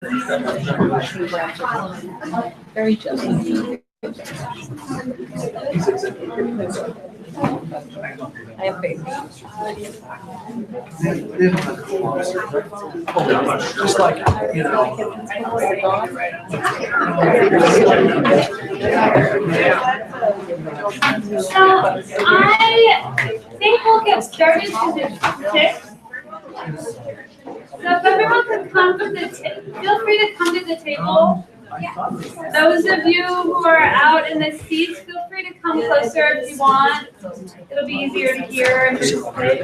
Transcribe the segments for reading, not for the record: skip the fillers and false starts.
Very just. I have faith. Just like, you know. I think we'll get started because it's 6. So if everyone could come to the feel free to come to the table. Those of you who are out in the seats, feel free to come closer if you want. It'll be easier to hear and participate.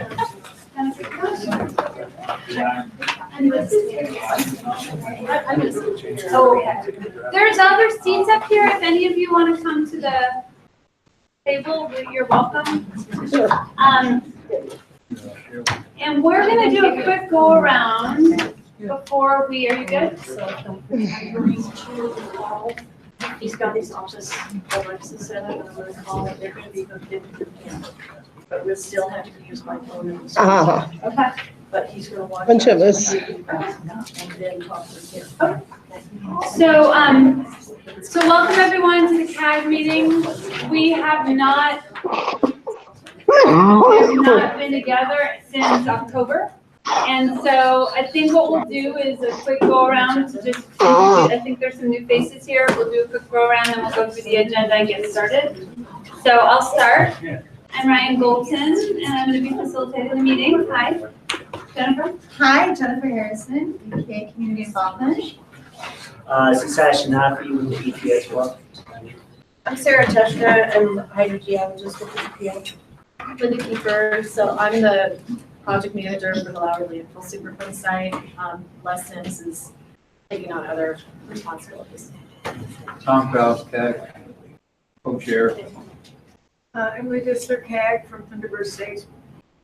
There's other seats up here. If any of you want to come to the table, you're welcome. And we're going to do a quick go around before we, are you good? He's got these office, Alexis said, I'm going to call it, they're going to be hooked into him. But we'll still have to use my phone. Okay. But he's going to watch. Bunch of us. And then talk to him. So, so welcome everyone to the CAG meeting. We have not been together since October. And so I think what we'll do is a quick go around to just, I think there's some new faces here. We'll do a quick go around and we'll go through the agenda and get started. So I'll start. I'm Ryan Goldson and I'm going to be facilitating the meeting. Hi, Jennifer. Hi, Jennifer Harrison, EPA Community Involvement. Succession Happy with the EPA as well. I'm Sarah Teschner, I'm hydrogeologist with the EPA. Linda Keeper, so I'm the project manager for the Lowry Landfill Superfund site. Les Sims is taking on other responsibilities. Tom Kraus, CAG, co-chair. I'm Register CAG from Thunderbird State.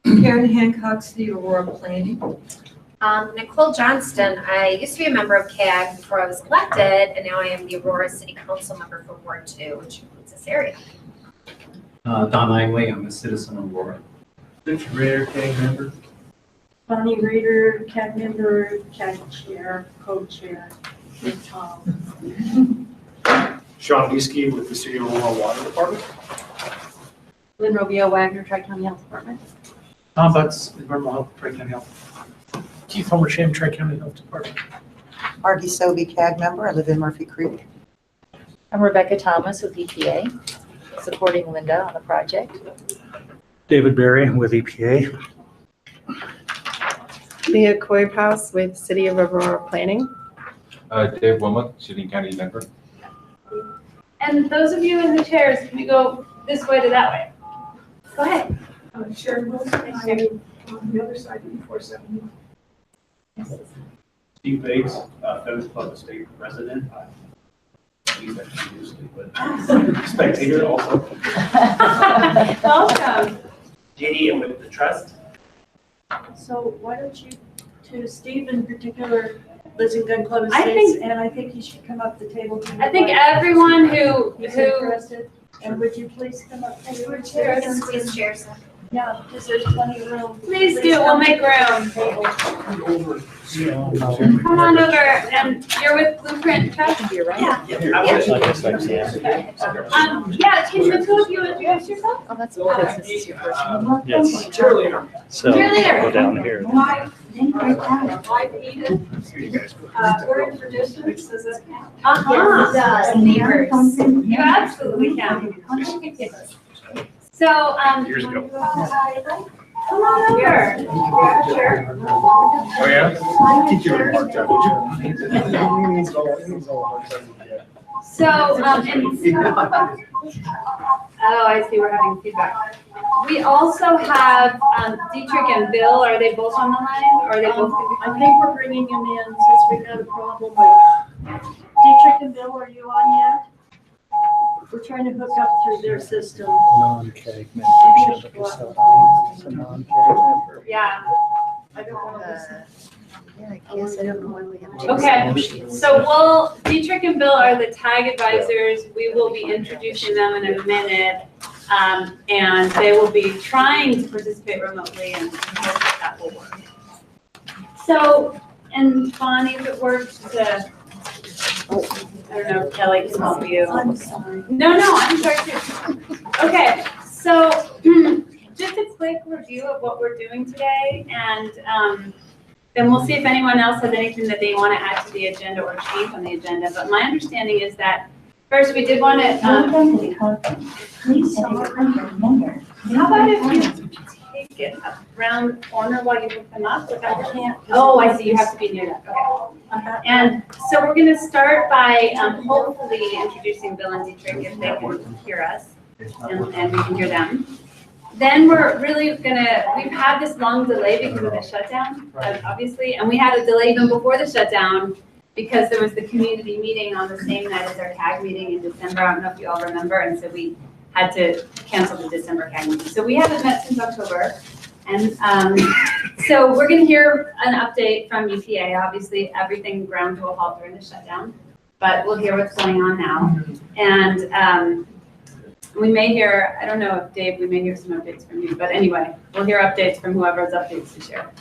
Karen Hancock's the Aurora Planning. Nicole Johnston, I used to be a member of CAG before I was elected, and now I am the Aurora City Council member for Ward 2, which includes this area. Don Langley, I'm a citizen of Aurora. Richard Rader, CAG member. Bonnie Reader, CAG member, CAG chair, co-chair, and Tom. Sean Leesky with the City of Aurora Water Department. Lynn Robio Wagner, Tri-County Health Department. Tom Butts, Environmental Health, Tri-County Health. Keith Homersham, Tri-County Health Department. Margie Sobey, CAG member. I live in Murphy Creek. I'm Rebecca Thomas with EPA, supporting Linda on the project. David Berry with EPA. Leah Coyhouse with City of Aurora Planning. Dave Wilmot, Shooting County member. And those of you in the chairs, can we go this way to that way? Go ahead. Sharon Wilson, I'm on the other side of 470. Steve Bates, Feathers Club State President. He's actually usually, but spectator also. Welcome. JD with the Trust. So why don't you, to Steve in particular, lives in Gun Club I Estates, think- and I think he should come up to the table. I think everyone who interested, and would you please come up to your chair? Please chairs. Yeah, because there's plenty of room. please do, we'll make room. Come on over, and you're with Blueprint Trust? You're right. Yeah. Yeah. Yeah, can the two of you introduce yourself? Oh, that's because this is your first one. Yes. Cheerleader. So Cheerleader. go down here. We're in for distance, does that count? Uh-huh. Neighbors. You absolutely can. So, Years ago. come on over. Sure. Oh, yeah? Teach you a hard So, oh, I see, we're having feedback. We also have Dietrich and Bill. Are they both on the line, or are they both? I think we're bringing him in since we've got a problem with Dietrich and Bill, are you on yet? We're trying to hook up through their system. Non-CAG membership. It's a non-CAG member. Yeah. I don't want to listen. Yeah, I guess I don't know why we have two Okay. sheets. So Dietrich and Bill are the tag advisors. We will be introducing them in a minute. And they will be trying to participate remotely, and hope that will work. So and Bonnie, if it works, to, I don't know, if Kelly can help you. I'm sorry. No, I'm sorry too. Okay, so just a quick review of what we're doing today, and then we'll see if anyone else has anything that they want to add to the agenda or change on the agenda. But my understanding is that first we did want to. Please tell your member. How about if you take it around the corner while you hook them up? I can't. Oh, I see. You have to be near that. Okay. And so we're going to start by hopefully introducing Bill and Dietrich if they can hear us, and we can hear them. Then we're really we've had this long delay because of the shutdown, obviously, and we had a delay even before the shutdown because there was the community meeting on the same night as our CAG meeting in December. I don't know if you all remember, and so we had to cancel the December CAG meeting. So we haven't met since October. And so we're going to hear an update from EPA. Obviously, everything ground to a halt during the shutdown, but we'll hear what's going on now. And we may hear, I don't know if Dave, we may hear some updates from you, but anyway, we'll hear updates from whoever has updates to share.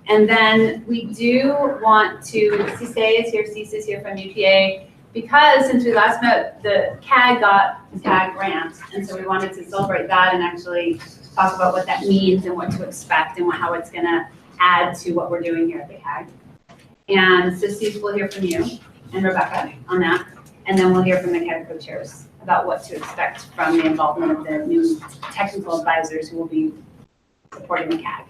And then we do want to, CISA is here from EPA, because since we last met, the CAG got the CAG grant, and so we wanted to celebrate that and actually talk about what that means and what to expect and how it's going to add to what we're doing here at the CAG. And so Steve, we'll hear from you and Rebecca on that, and then we'll hear from the CAG co-chairs about what to expect from the involvement of the new technical advisors who will be supporting the CAG.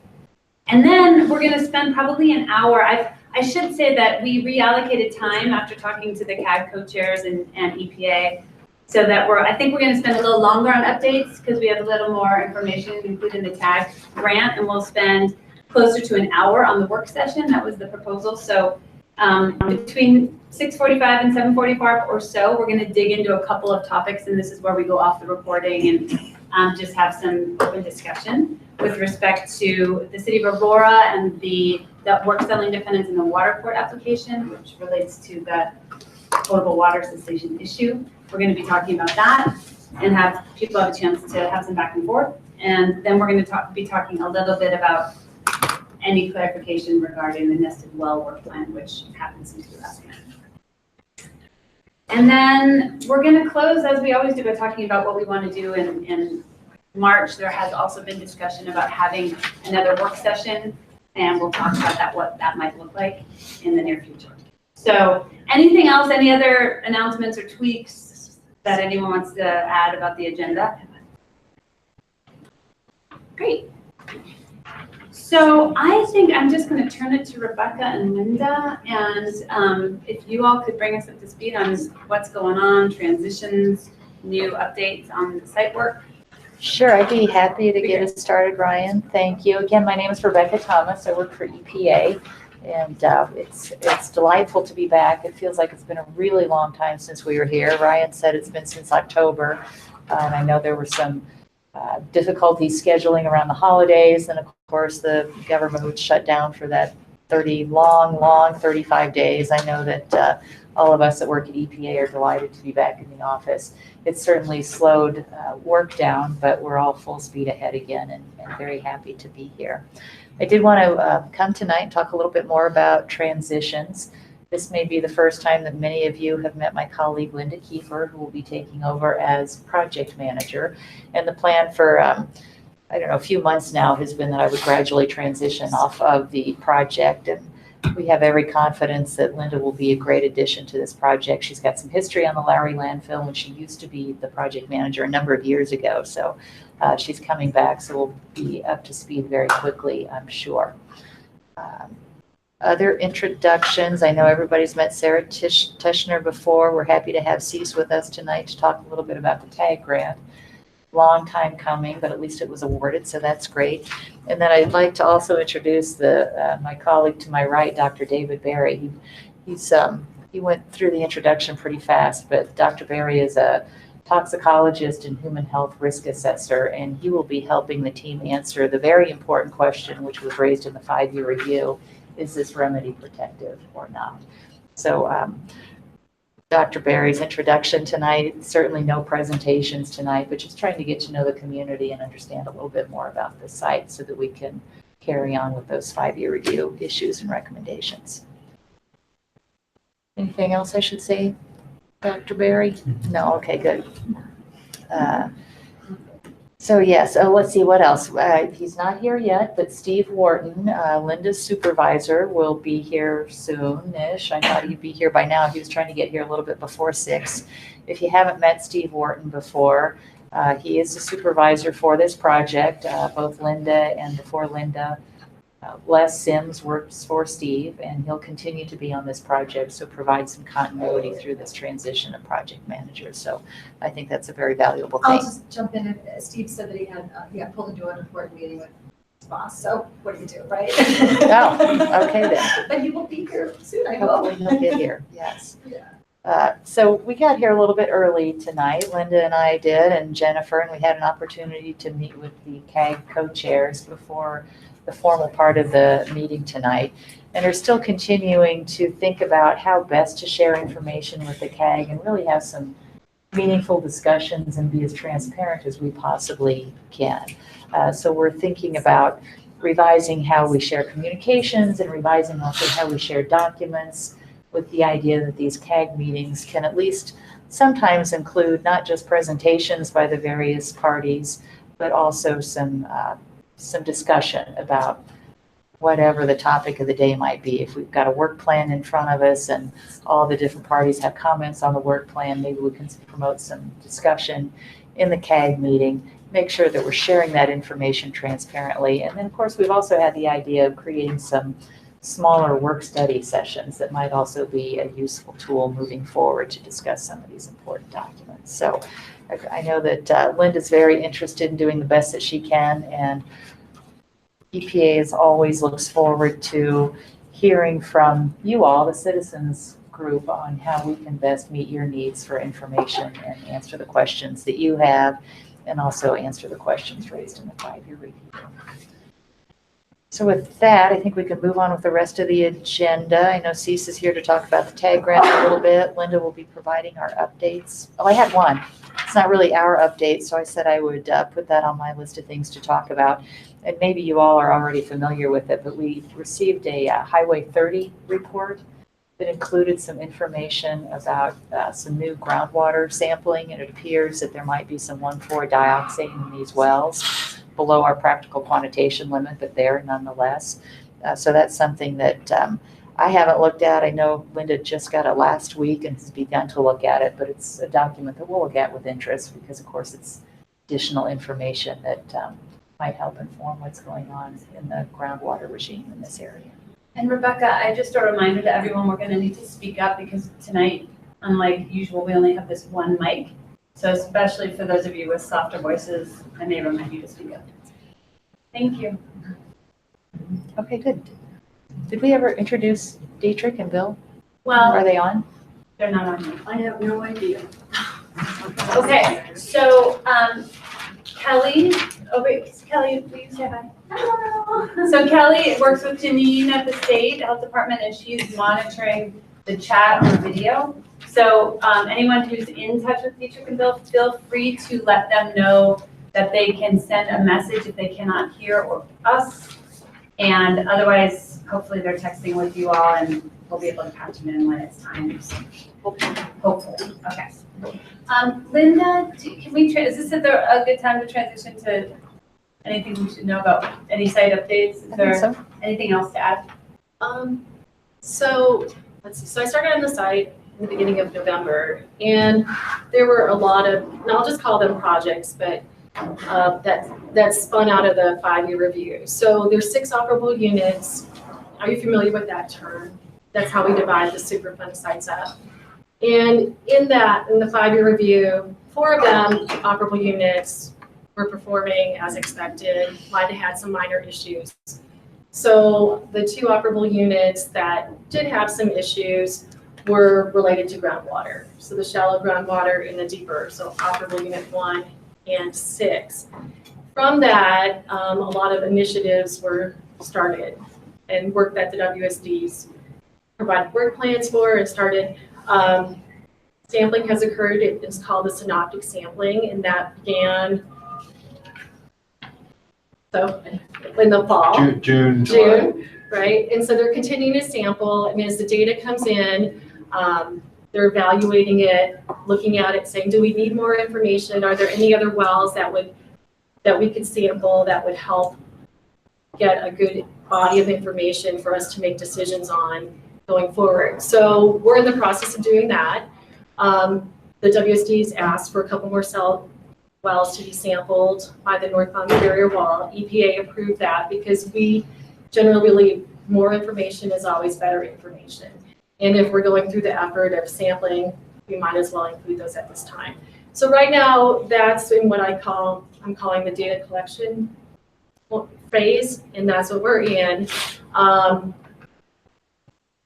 And then we're going to spend probably an hour. I should say that we reallocated time after talking to the CAG co-chairs and EPA, so that I think we're going to spend a little longer on updates because we have a little more information included in the CAG grant, and we'll spend closer to an hour on the work session. That was the proposal. So between 6:45 and 7:45 or so, we're going to dig into a couple of topics, and this is where we go off the recording and just have some open discussion with respect to the city of Aurora and the work settling defendants in the water court application, which relates to the potable water cessation issue. We're going to be talking about that and have people have a chance to have some back and forth. And then we're going to be talking a little bit about any clarification regarding the nested well work plan, which happened since we last met. And then we're going to close, as we always do, by talking about what we want to do in March. There has also been discussion about having another work session, and we'll talk about what that might look like in the near future. So anything else, any other announcements or tweaks that anyone wants to add about the agenda? Great. So I think I'm just going to turn it to Rebecca and Linda, and if you all could bring us up to speed on what's going on, transitions, new updates on the site work. Sure, I'd be happy to get us started, Ryan. Thank you. Again, my name is Rebecca Thomas. I work for EPA, and it's delightful to be back. It feels like it's been a really long time since we were here. Ryan said it's been since October, and I know there were some difficulties scheduling around the holidays, and of course the government would shut down for that 35 days. I know that all of us that work at EPA are delighted to be back in the office. It's certainly slowed work down, but we're all full speed ahead again, and very happy to be here. I did want to come tonight and talk a little bit more about transitions. This may be the first time that many of you have met my colleague Linda Kiefer, who will be taking over as project manager. And the plan for, I don't know, a few months now has been that I would gradually transition off of the project. And we have every confidence that Linda will be a great addition to this project. She's got some history on the Lowry landfill, and she used to be the project manager a number of years ago. So she's coming back, so we'll be up to speed very quickly, I'm sure. Other introductions. I know everybody's met Sarah Teschner before. We're happy to have Cease with us tonight to talk a little bit about the TAG grant. Long time coming, but at least it was awarded, so that's great. And then I'd like to also introduce my colleague to my right, Dr. David Berry. He went through the introduction pretty fast, but Dr. Berry is a toxicologist and human health risk assessor, and he will be helping the team answer the very important question which was raised in the 5-year review: is this remedy protective or not? So Dr. Berry's introduction tonight, certainly no presentations tonight, but just trying to get to know the community and understand a little bit more about the site so that we can carry on with those 5-year review issues and recommendations. Anything else I should say, Dr. Barry? No, okay, good. So yes, let's see, what else? He's not here yet, but Steve Wharton, Linda's supervisor, will be here soon-ish. I thought he'd be here by now. He was trying to get here a little bit before 6. If you haven't met Steve Wharton before, he is the supervisor for this project. Both Linda and before Linda, Les Sims works for Steve, and he'll continue to be on this project, so provide some continuity through this transition of project manager. So I think that's a very valuable I'll thing. just jump in. Steve said that he got pulled into an important meeting with his boss, so what do you do, right? Oh, okay then. But he will be here soon, I hope. Hopefully he'll get here, yes. Yeah. So we got here a little bit early tonight. Linda and I did, and Jennifer, and we had an opportunity to meet with the CAG co-chairs before the formal part of the meeting tonight, and are still continuing to think about how best to share information with the CAG and really have some meaningful discussions and be as transparent as we possibly can. So we're thinking about revising how we share communications and revising also how we share documents, with the idea that these CAG meetings can at least sometimes include not just presentations by the various parties, but also some discussion about whatever the topic of the day might be. If we've got a work plan in front of us and all the different parties have comments on the work plan, maybe we can promote some discussion in the CAG meeting, make sure that we're sharing that information transparently. And then, of course, we've also had the idea of creating some smaller work study sessions that might also be a useful tool moving forward to discuss some of these important documents. So I know that Linda's very interested in doing the best that she can, and EPA always looks forward to hearing from you all, the citizens group, on how we can best meet your needs for information and answer the questions that you have, and also answer the questions raised in the 5-year review. So with that, I think we can move on with the rest of the agenda. I know Cease is here to talk about the TAG grant a little bit. Linda will be providing our updates. Oh, I had one. It's not really our update, so I said I would put that on my list of things to talk about. And maybe you all are already familiar with it, but we received a Highway 30 report that included some information about some new groundwater sampling, and it appears that there might be some 1,4-dioxane in these wells below our practical quantitation limit, but there nonetheless. So that's something that I haven't looked at. I know Linda just got it last week and has begun to look at it, but it's a document that we'll look at with interest because, of course, it's additional information that might help inform what's going on in the groundwater regime in this area. And Rebecca, just a reminder to everyone, we're going to need to speak up because tonight, unlike usual, we only have this one mic. So especially for those of you with softer voices, I may remind you to speak up. Thank you. Okay, good. Did we ever introduce Dietrich and Bill? Well, are they on? They're not on yet. I have no idea. Okay, so Kelly, Kelly, will you say hi? Hello. So Kelly works with Janine at the state health department, and she's monitoring the chat on the video. So anyone who's in touch with Dietrich and Bill, feel free to let them know that they can send a message if they cannot hear or us. And otherwise, hopefully they're texting with you all and we'll be able to catch them in when it's time. So hopefully. Okay. Linda, can we, is this a good time to transition to anything we should know about any site updates? Is there anything else to add? So let's see. So I started on the site in the beginning of November, and there were a lot of, and I'll just call them projects, but that spun out of the 5-year review. So there's 6 operable units. Are you familiar with that term? That's how we divide the Superfund sites up. And in the 5-year review, 4 of them, operable units, were performing as expected, might have had some minor issues. So the 2 operable units that did have some issues were related to groundwater. So the shallow groundwater and the deeper, so operable unit 1 and 6. From that, a lot of initiatives were started and work that the WSDs provided work plans for and started. Sampling has occurred. It's called the synoptic sampling, and that began in the fall. June. Right? And so they're continuing to sample. I mean, as the data comes in, They're evaluating it, looking at it, saying, do we need more information? Are there any other wells that we could sample that would help get a good body of information for us to make decisions on going forward? So we're in the process of doing that. The WSD's asked for a couple more cell wells to be sampled by the north boundary barrier wall. EPA approved that because we generally believe more information is always better information. And if we're going through the effort of sampling, we might as well include those at this time. So right now, that's in what I'm calling the data collection phase, and that's what we're in. And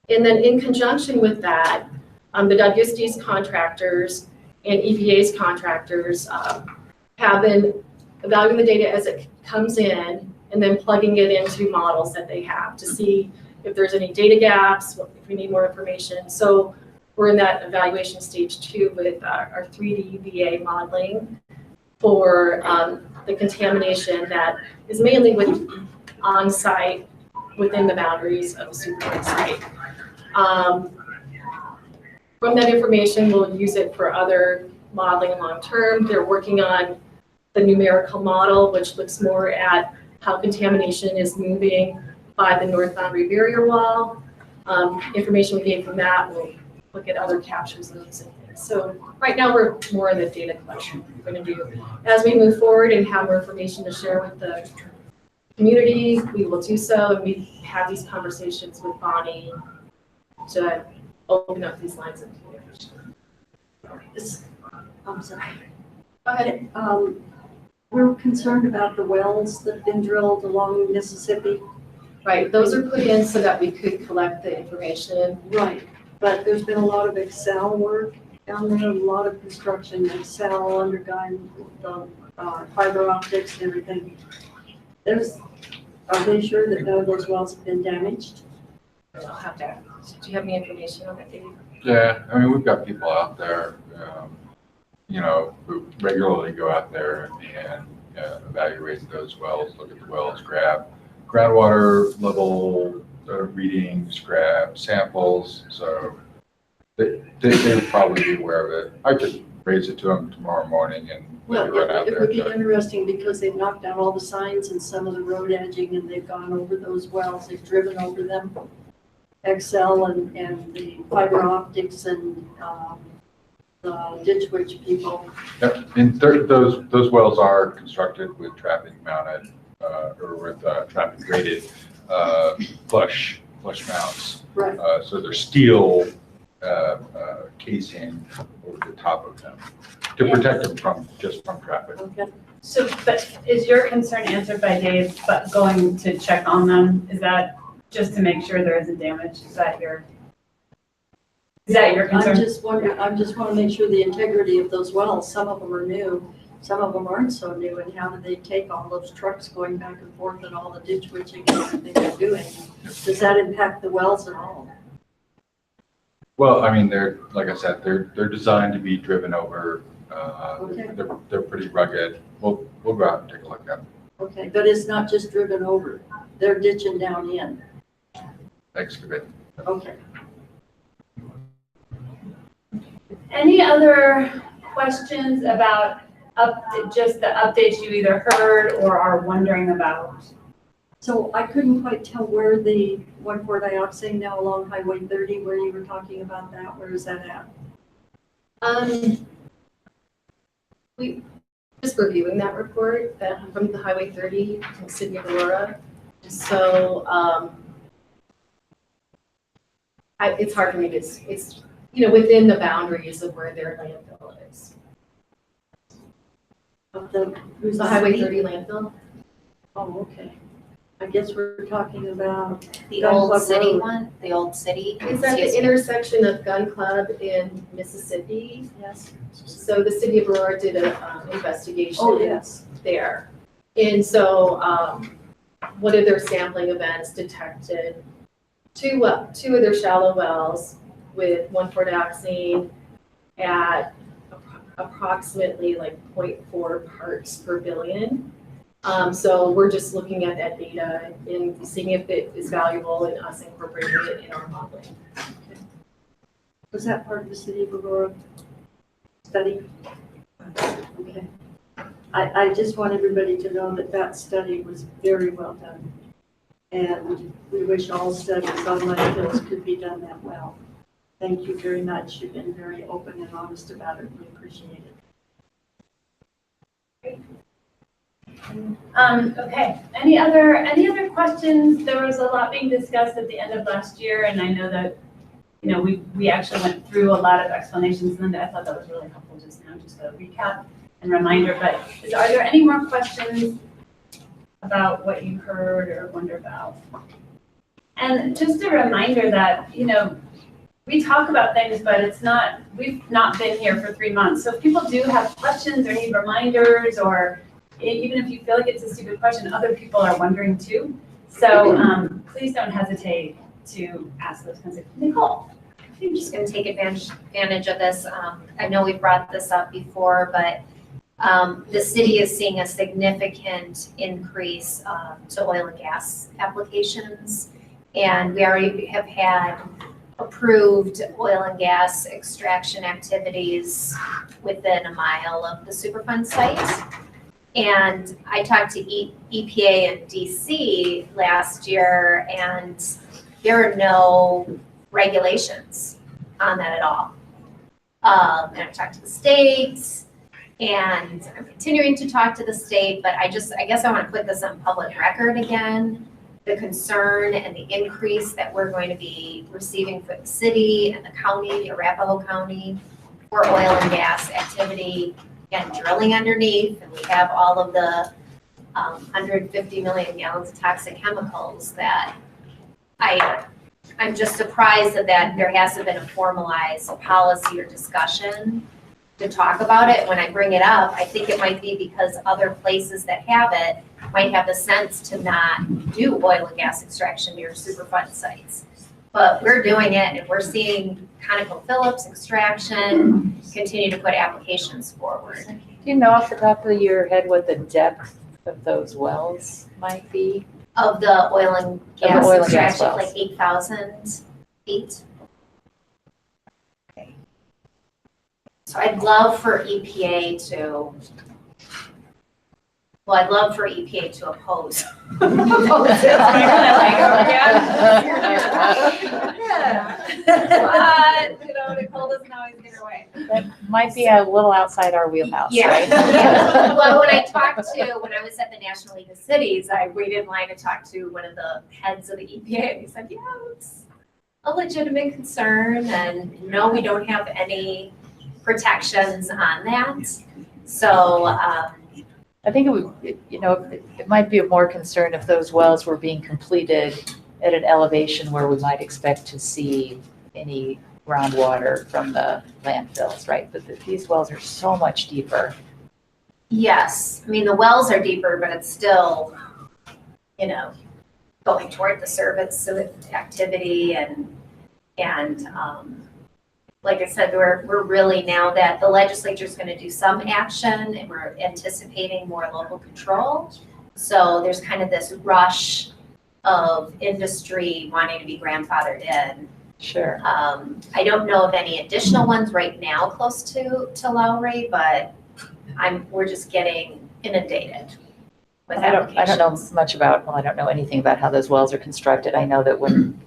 then in conjunction with that, the WSD's contractors and EPA's contractors have been evaluating the data as it comes in and then plugging it into models that they have to see if there's any data gaps, if we need more information. So we're in that evaluation stage 2 with our 3D VA modeling for the contamination that is mainly with on-site within the boundaries of a superfund site. From that information, we'll use it for other modeling long-term. They're working on the numerical model, which looks more at how contamination is moving by the north boundary barrier wall. Information we gain from that, we'll look at other captures of those and things. So right now we're more in the data collection. We're going to do, as we move forward and have more information to share with the community, we will do so, and we have these conversations with Bonnie to open up these lines of communication. I'm sorry. Go ahead. We're concerned about the wells that have been drilled along Mississippi. Right, those are put in so that we could collect the information. Right, but there's been a lot of Excel work down there, a lot of construction, Excel undergone the fiber optics and everything. Are they sure that none of those wells have been damaged? I'll have to, do you have any information on that, Dave? Yeah, I mean, we've got people out there, who regularly go out there and evaluate those wells, look at the wells, grab groundwater level readings, grab samples. So they would probably be aware of it. I could raise it to them tomorrow morning and maybe run out It there. would be interesting because they've knocked down all the signs and some of the road edging and they've gone over those wells, they've driven over them. Excel and the fiber optics and the ditch witch people. Yep, and those wells are constructed with traffic mounted or with traffic rated flush mounts. Right. So they're steel casing over the top of them to protect them from traffic. Okay. So, but is your concern answered by Dave, but going to check on them, is that just to make sure there isn't damage? Is that your concern? I just want to make sure the integrity of those wells, some of them are new, some of them aren't so new, and how do they take all those trucks going back and forth and all the ditch witching and everything they're doing? Does that impact the wells at all? Well, I mean, like I said, they're designed to be driven over. Okay. They're pretty rugged. We'll go out and take a look at them. Okay, but it's not just driven over, they're ditching down in. Excavate. Okay. Any other questions about just the updates you either heard or are wondering about? So I couldn't quite tell where the 1,4-dioxane now along Highway 30, where you were talking about that, where is that at? We just reviewing that report that from the Highway 30 from the City of Aurora. So it's hard for me to, it's within the boundaries of where their landfill is. Of Who's the Highway 30 landfill? Oh, okay. I guess we're talking about The Gun old Club city Road. one, the old city. It's at the intersection of Gun Club and Mississippi. Yes. So the City of Aurora did an investigation. Oh, yes. There. And so one of their sampling events detected two of their shallow wells with 1,4-dioxane at approximately like 0.4 parts per billion. So we're just looking at that data and seeing if it is valuable in us incorporating it in our modeling. Was that part of the City of Aurora study? Okay. I just want everybody to know that that study was very well done. And we wish all studies on landfills could be done that well. Thank you very much. You've been very open and honest about it. We appreciate it. Okay, any other questions? There was a lot being discussed at the end of last year, and I know that, you know, we actually went through a lot of explanations, and I thought that was really helpful just now, just a recap and reminder, but are there any more questions about what you heard or wonder about? And just a reminder that, you know, we talk about things, but we've not been here for 3 months. So if people do have questions or need reminders, or even if you feel like it's a stupid question, other people are wondering too. So please don't hesitate to ask those kinds of things. Nicole. I'm just going to take advantage of this. I know we brought this up before, but the city is seeing a significant increase to oil and gas applications. And we already have had approved oil and gas extraction activities within a mile of the Superfund site. And I talked to EPA and DC last year, and there are no regulations on that at all. And I've talked to the states, and I'm continuing to talk to the state, but I guess I want to put this on public record again. The concern and the increase that we're going to be receiving for the city and the county, Arapahoe County, for oil and gas activity and drilling underneath. And we have all of the 150 million gallons of toxic chemicals that I'm just surprised that there hasn't been a formalized policy or discussion to talk about it. When I bring it up, I think it might be because other places that have it might have the sense to not do oil and gas extraction near Superfund sites. But we're doing it, and we're seeing ConocoPhillips extraction continue to put applications forward. Do you know off the top of your head what the depth of those wells might be? Of the oil and gas extraction, like 8,000 feet. Okay. So I'd love for EPA to oppose. Oppose it. But, Nicole doesn't always get her way. That might be a little outside our wheelhouse, right? Yeah. Well, when I was at the National League of Cities, I waited in line to talk to one of the heads of the EPA, and he said, yeah, it's a legitimate concern, and no, we don't have any protections on that. So, I think it might be of more concern if those wells were being completed at an elevation where we might expect to see any groundwater from the landfills, right? But these wells are so much deeper. yes, I mean, the wells are deeper, but it's still, going toward the surface activity and like I said, we're really, now that the legislature is going to do some action and we're anticipating more local control. So there's kind of this rush of industry wanting to be grandfathered in. Sure. I don't know of any additional ones right now close to Lowry, but we're just getting inundated with applications. I don't know much about, I don't know anything about how those wells are constructed. I know that when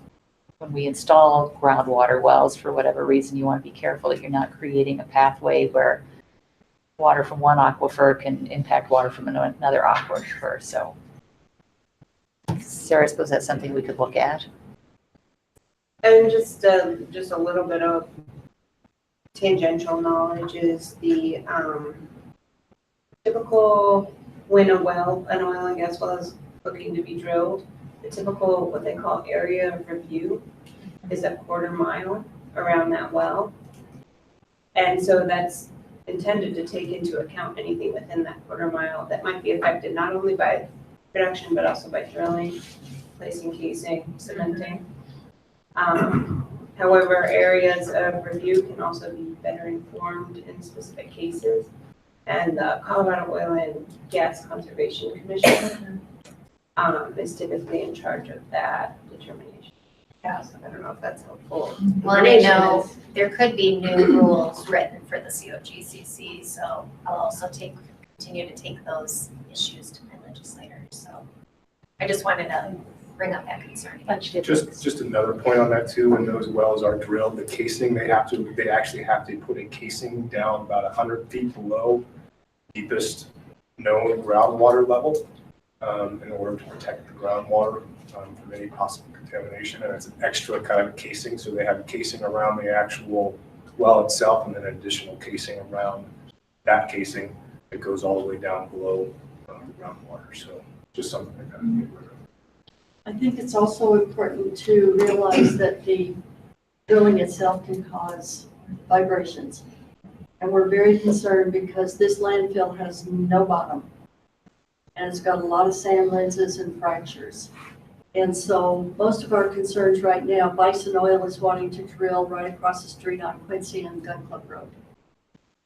we install groundwater wells, for whatever reason, you want to be careful that you're not creating a pathway where water from one aquifer can impact water from another aquifer. So, Sarah, I suppose that's something we could look at. And just a little bit of tangential knowledge is the typical when an oil and gas well is looking to be drilled, the typical what they call area of review is a 1/4 mile around that well. And so that's intended to take into account anything within that 1/4 mile that might be affected not only by production, but also by drilling, placing casing, cementing. However, areas of review can also be better informed in specific cases. And the Colorado Oil and Gas Conservation Commission is typically in charge of that determination. Yeah, so I don't know if that's helpful. Well, and I know there could be new rules written for the COGCC, so I'll also continue to take those issues to my legislators, so. I just wanted to bring up that concern. Just another point on that too, when those wells are drilled, the casing, they actually have to put a casing down about 100 feet below deepest known groundwater level in order to protect the groundwater from any possible contamination. And it's an extra kind of casing, so they have a casing around the actual well itself and then an additional casing around that casing that goes all the way down below the groundwater. So just something to kind of be aware of. I think it's also important to realize that the drilling itself can cause vibrations. And we're very concerned because this landfill has no bottom. And it's got a lot of sand lenses and fractures. And so most of our concerns right now, Bison Oil is wanting to drill right across the street on Quincy and Gun Club Road.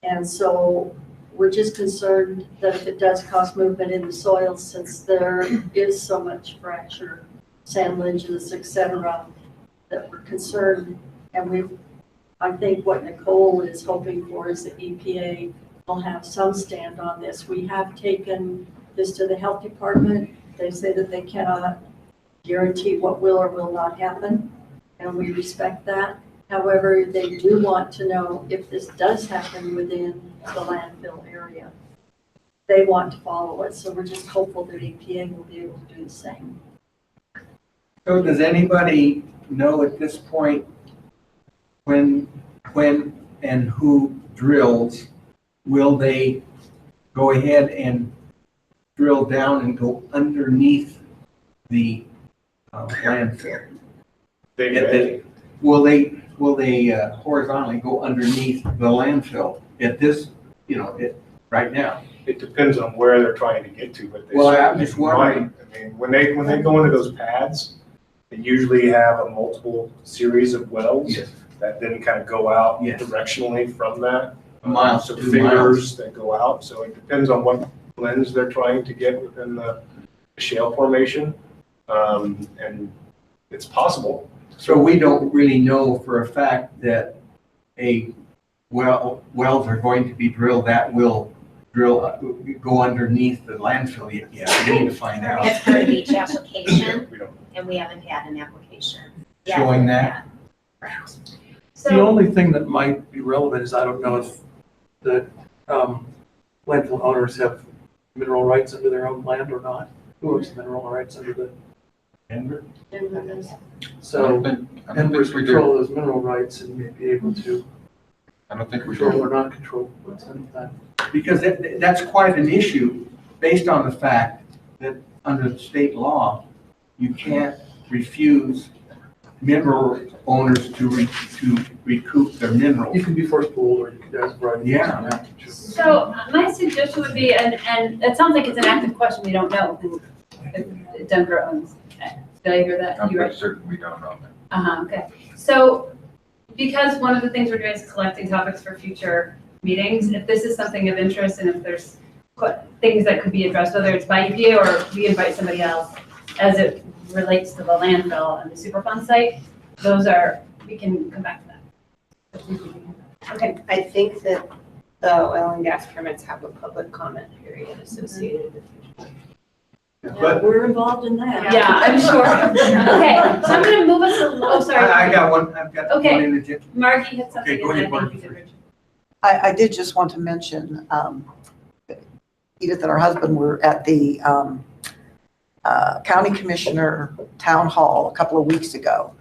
And so we're just concerned that if it does cause movement in the soil, since there is so much fracture, sand lenses, et cetera, that we're concerned. And I think what Nicole is hoping for is the EPA will have some stand on this. We have taken this to the health department. They say that they cannot guarantee what will or will not happen, and we respect that. However, they do want to know if this does happen within the landfill area. They want to follow it, so we're just hopeful that EPA will be able to do the same. So does anybody know at this point when and who drills, will they go ahead and drill down and go underneath the landfill? Will they horizontally go underneath the landfill at this, right now? It depends on where they're trying to get to, but they Well, I'm just wondering. I mean, when they go into those pads, they usually have a multiple series of wells that then kind of go out directionally from that. Miles So to fingers that go out. So it depends on what lens they're trying to get within the shale formation. And it's possible. So we don't really know for a fact that wells are going to be drilled that will go underneath the landfill yet. Yeah, we need to find out. It's part of each application, and we haven't had an application yet. Showing that. The only thing that might be relevant is I don't know if the landfill owners have mineral rights under their own land or not. Who owns the mineral rights under the Denver? So I don't Denver's think we control do. those mineral rights and may be able to I don't think we control do. or not control what's in that. Because that's quite an issue based on the fact that under the state law, you can't refuse mineral owners to recoup their minerals. You can be first pool or you can ask Brian. Yeah. So my suggestion would be, and it sounds like it's an active question, we don't know who Denver owns. Did I hear that? I'm You pretty right? certain we don't know that. Okay. So because one of the things we're doing is collecting topics for future meetings, if this is something of interest and if there's things that could be addressed, whether it's by EPA or we invite somebody else as it relates to the landfill and the Superfund site, we can come back to that. Okay. I think that the oil and gas permits have a public comment period associated with it. Yeah, we're involved in that. Yeah, I'm sure. Okay, so I'm gonna move us along. Oh, sorry. I've got one in the gym. Margie had something. Okay, go ahead, and then I think Margie. you did, Richard. I did just want to mention, Edith and her husband were at the County Commissioner Town Hall a couple of weeks ago.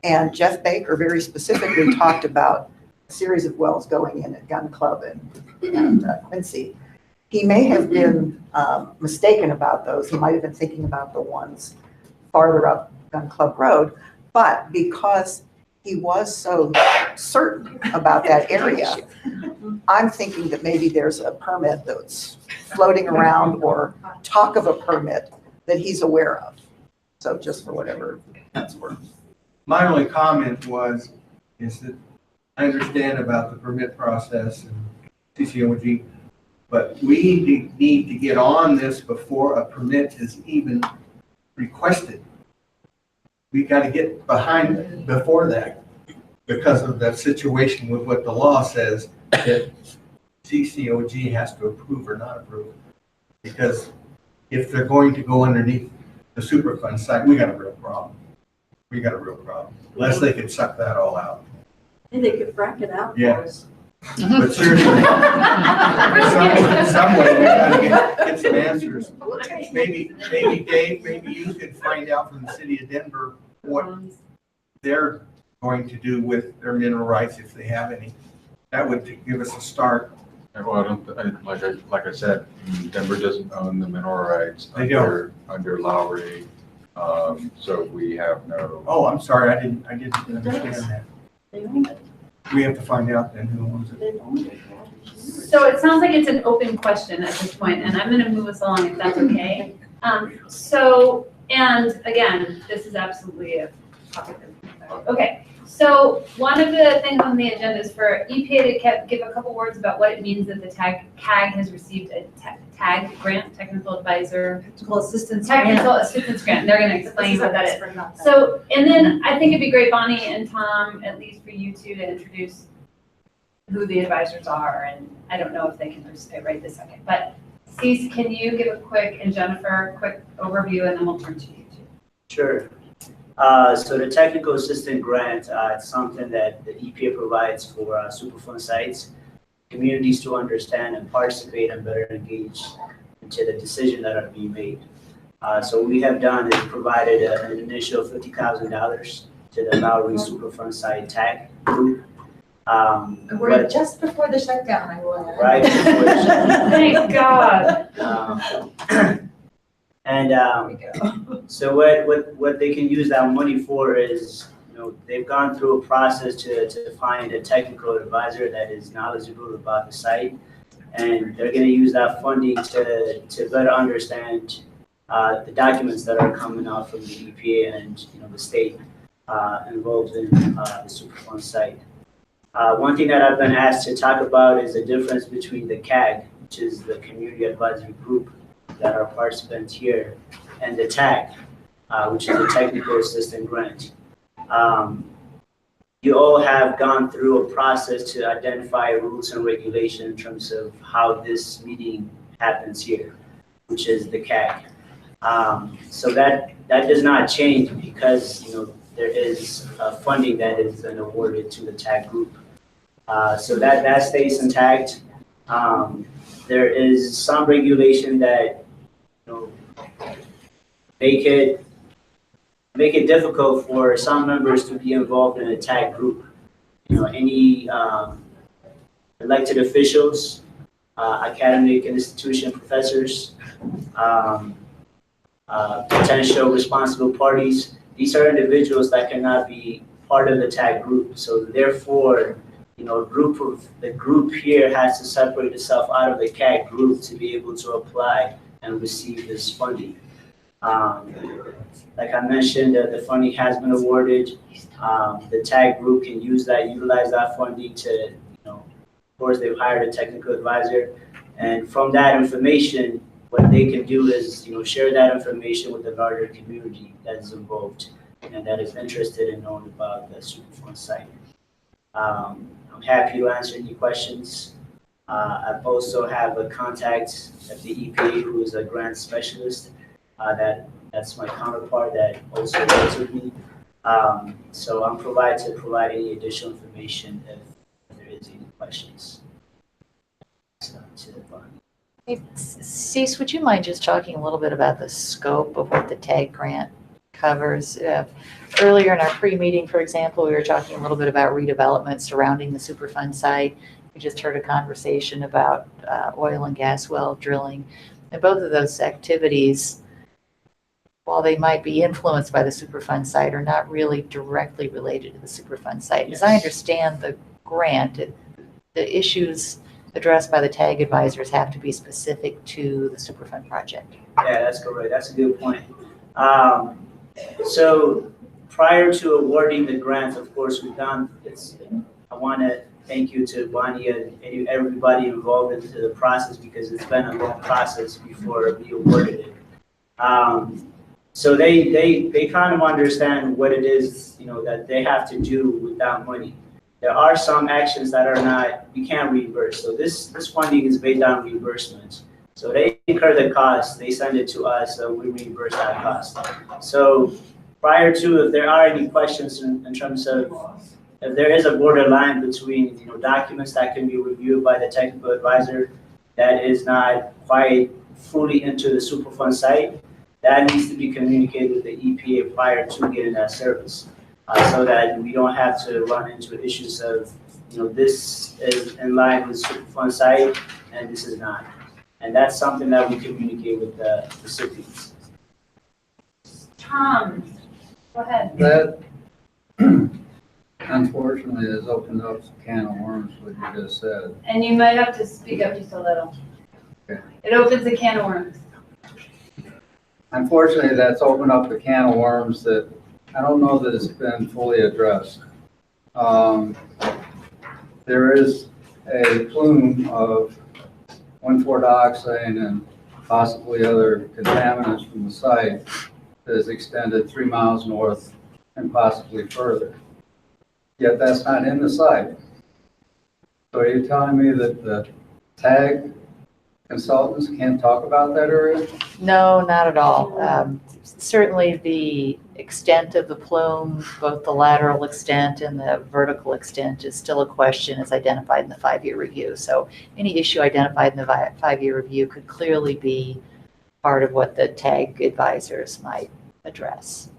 And Jeff Baker very specifically talked about a series of wells going in at Gun Club and Quincy. He may have been mistaken about those. He might have been thinking about the ones farther up Gun Club Road. But because he was so certain about that area, I'm thinking that maybe there's a permit that's floating around or talk of a permit that he's aware of. So just for whatever that's worth. My only comment is that I understand about the permit process and CCOG, but we need to get on this before a permit is even requested. we got to get behind before that because of the situation with what the law says that CCOG has to approve or not approve. Because if they're going to go underneath the Superfund site, we got a real problem. We got a real problem, unless they could suck that all out. And they could frack it out Yeah. for us. But seriously, some way we gotta get some answers. Maybe Dave, maybe you could find out from the city of Denver what they're going to do with their mineral rights if they have any. That would give us a start. Well, like I said, Denver doesn't own the mineral rights They don't. under Lowry. So we have no. Oh, I'm sorry, I didn't understand that. They own it. We have to find out then who owns it. They own it. So it sounds like it's an open question at this point, and I'm gonna move us along if that's okay. So, and again, this is absolutely a topic of, okay. So one of the things on the agenda is for EPA to give a couple words about what it means that the CAG has received a TAG grant, Technical Advisor. Technical assistance. Technical Assistance Grant. They're gonna explain what that is. So, and then I think it'd be great, Bonnie and Tom, at least for you two to introduce who the advisors are, and I don't know if they can participate right this second, but Cease, can you give a quick, and Jennifer, quick overview, and then we'll turn to you two. Sure. So the technical assistant grant, it's something that the EPA provides for Superfund sites, communities to understand and participate and better engage into the decision that are being made. So what we have done is provided an initial $50,000 to the Lowry Superfund site TAG group. We're just before the shutdown, I will add. Right before the shutdown. Thank God. So what they can use that money for is, they've gone through a process to find a technical advisor that is knowledgeable about the site. And they're going to use that funding to better understand the documents that are coming out from the EPA and, the state involved in the Superfund site. One thing that I've been asked to talk about is the difference between the CAG, which is the Community Advisory Group that are participants here, and the TAG, which is a Technical Assistant Grant. You all have gone through a process to identify rules and regulations in terms of how this meeting happens here, which is the CAG. So that does not change because, there is funding that is then awarded to the TAG group. So that stays intact. There is some regulation that make it difficult for some members to be involved in a TAG group. Any elected officials, academic institution professors, potential responsible parties. These are individuals that cannot be part of the TAG group. So therefore, the group here has to separate itself out of the CAG group to be able to apply and receive this funding. Like I mentioned, the funding has been awarded. The TAG group can utilize that funding to, of course, they've hired a technical advisor. And from that information, what they can do is, share that information with the larger community that is involved and that is interested in knowing about the Superfund site. I'm happy to answer any questions. I also have a contact at the EPA who is a grant specialist. That's my counterpart that also works with me. So I'm provided to provide any additional information if there is any questions. Hey, Cease, would you mind just talking a little bit about the scope of what the TAG grant covers? Earlier in our pre-meeting, for example, we were talking a little bit about redevelopment surrounding the Superfund site. We just heard a conversation about oil and gas well drilling. And both of those activities, while they might be influenced by the Superfund site, are not really directly related to the Superfund site. As I understand the grant, the issues addressed by the TAG advisors have to be specific to the Superfund project. Yeah, that's correct. That's a good point. So prior to awarding the grant, of course, I want to thank you to Bonnie and everybody involved into the process because it's been a long process before we awarded it. So they kind of understand what it is, that they have to do with that money. There are some actions that are not, you can't reimburse. So this funding is based on reimbursements. So they incur the cost, they send it to us, so we reimburse that cost. So prior to, if there are any questions in terms of, if there is a borderline between, documents that can be reviewed by the technical advisor that is not quite fully into the Superfund site, that needs to be communicated with the EPA prior to getting that service, so that we don't have to run into issues of, this is in line with Superfund site and this is not. And that's something that we communicate with the recipients. Tom, go ahead. That unfortunately has opened up a can of worms, what you just said. And you might have to speak up just a little. Okay. It opens a can of worms. Unfortunately, that's opened up a can of worms that I don't know that it's been fully addressed. There is a plume of 1,4-dioxane and possibly other contaminants from the site that is extended 3 miles north and possibly further. Yet that's not in the site. So are you telling me that the TAG consultants can't talk about that area? No, not at all. Certainly the extent of the plume, both the lateral extent and the vertical extent, is still a question as identified in the 5-year review. So any issue identified in the 5-year review could clearly be part of what the TAG advisors might address.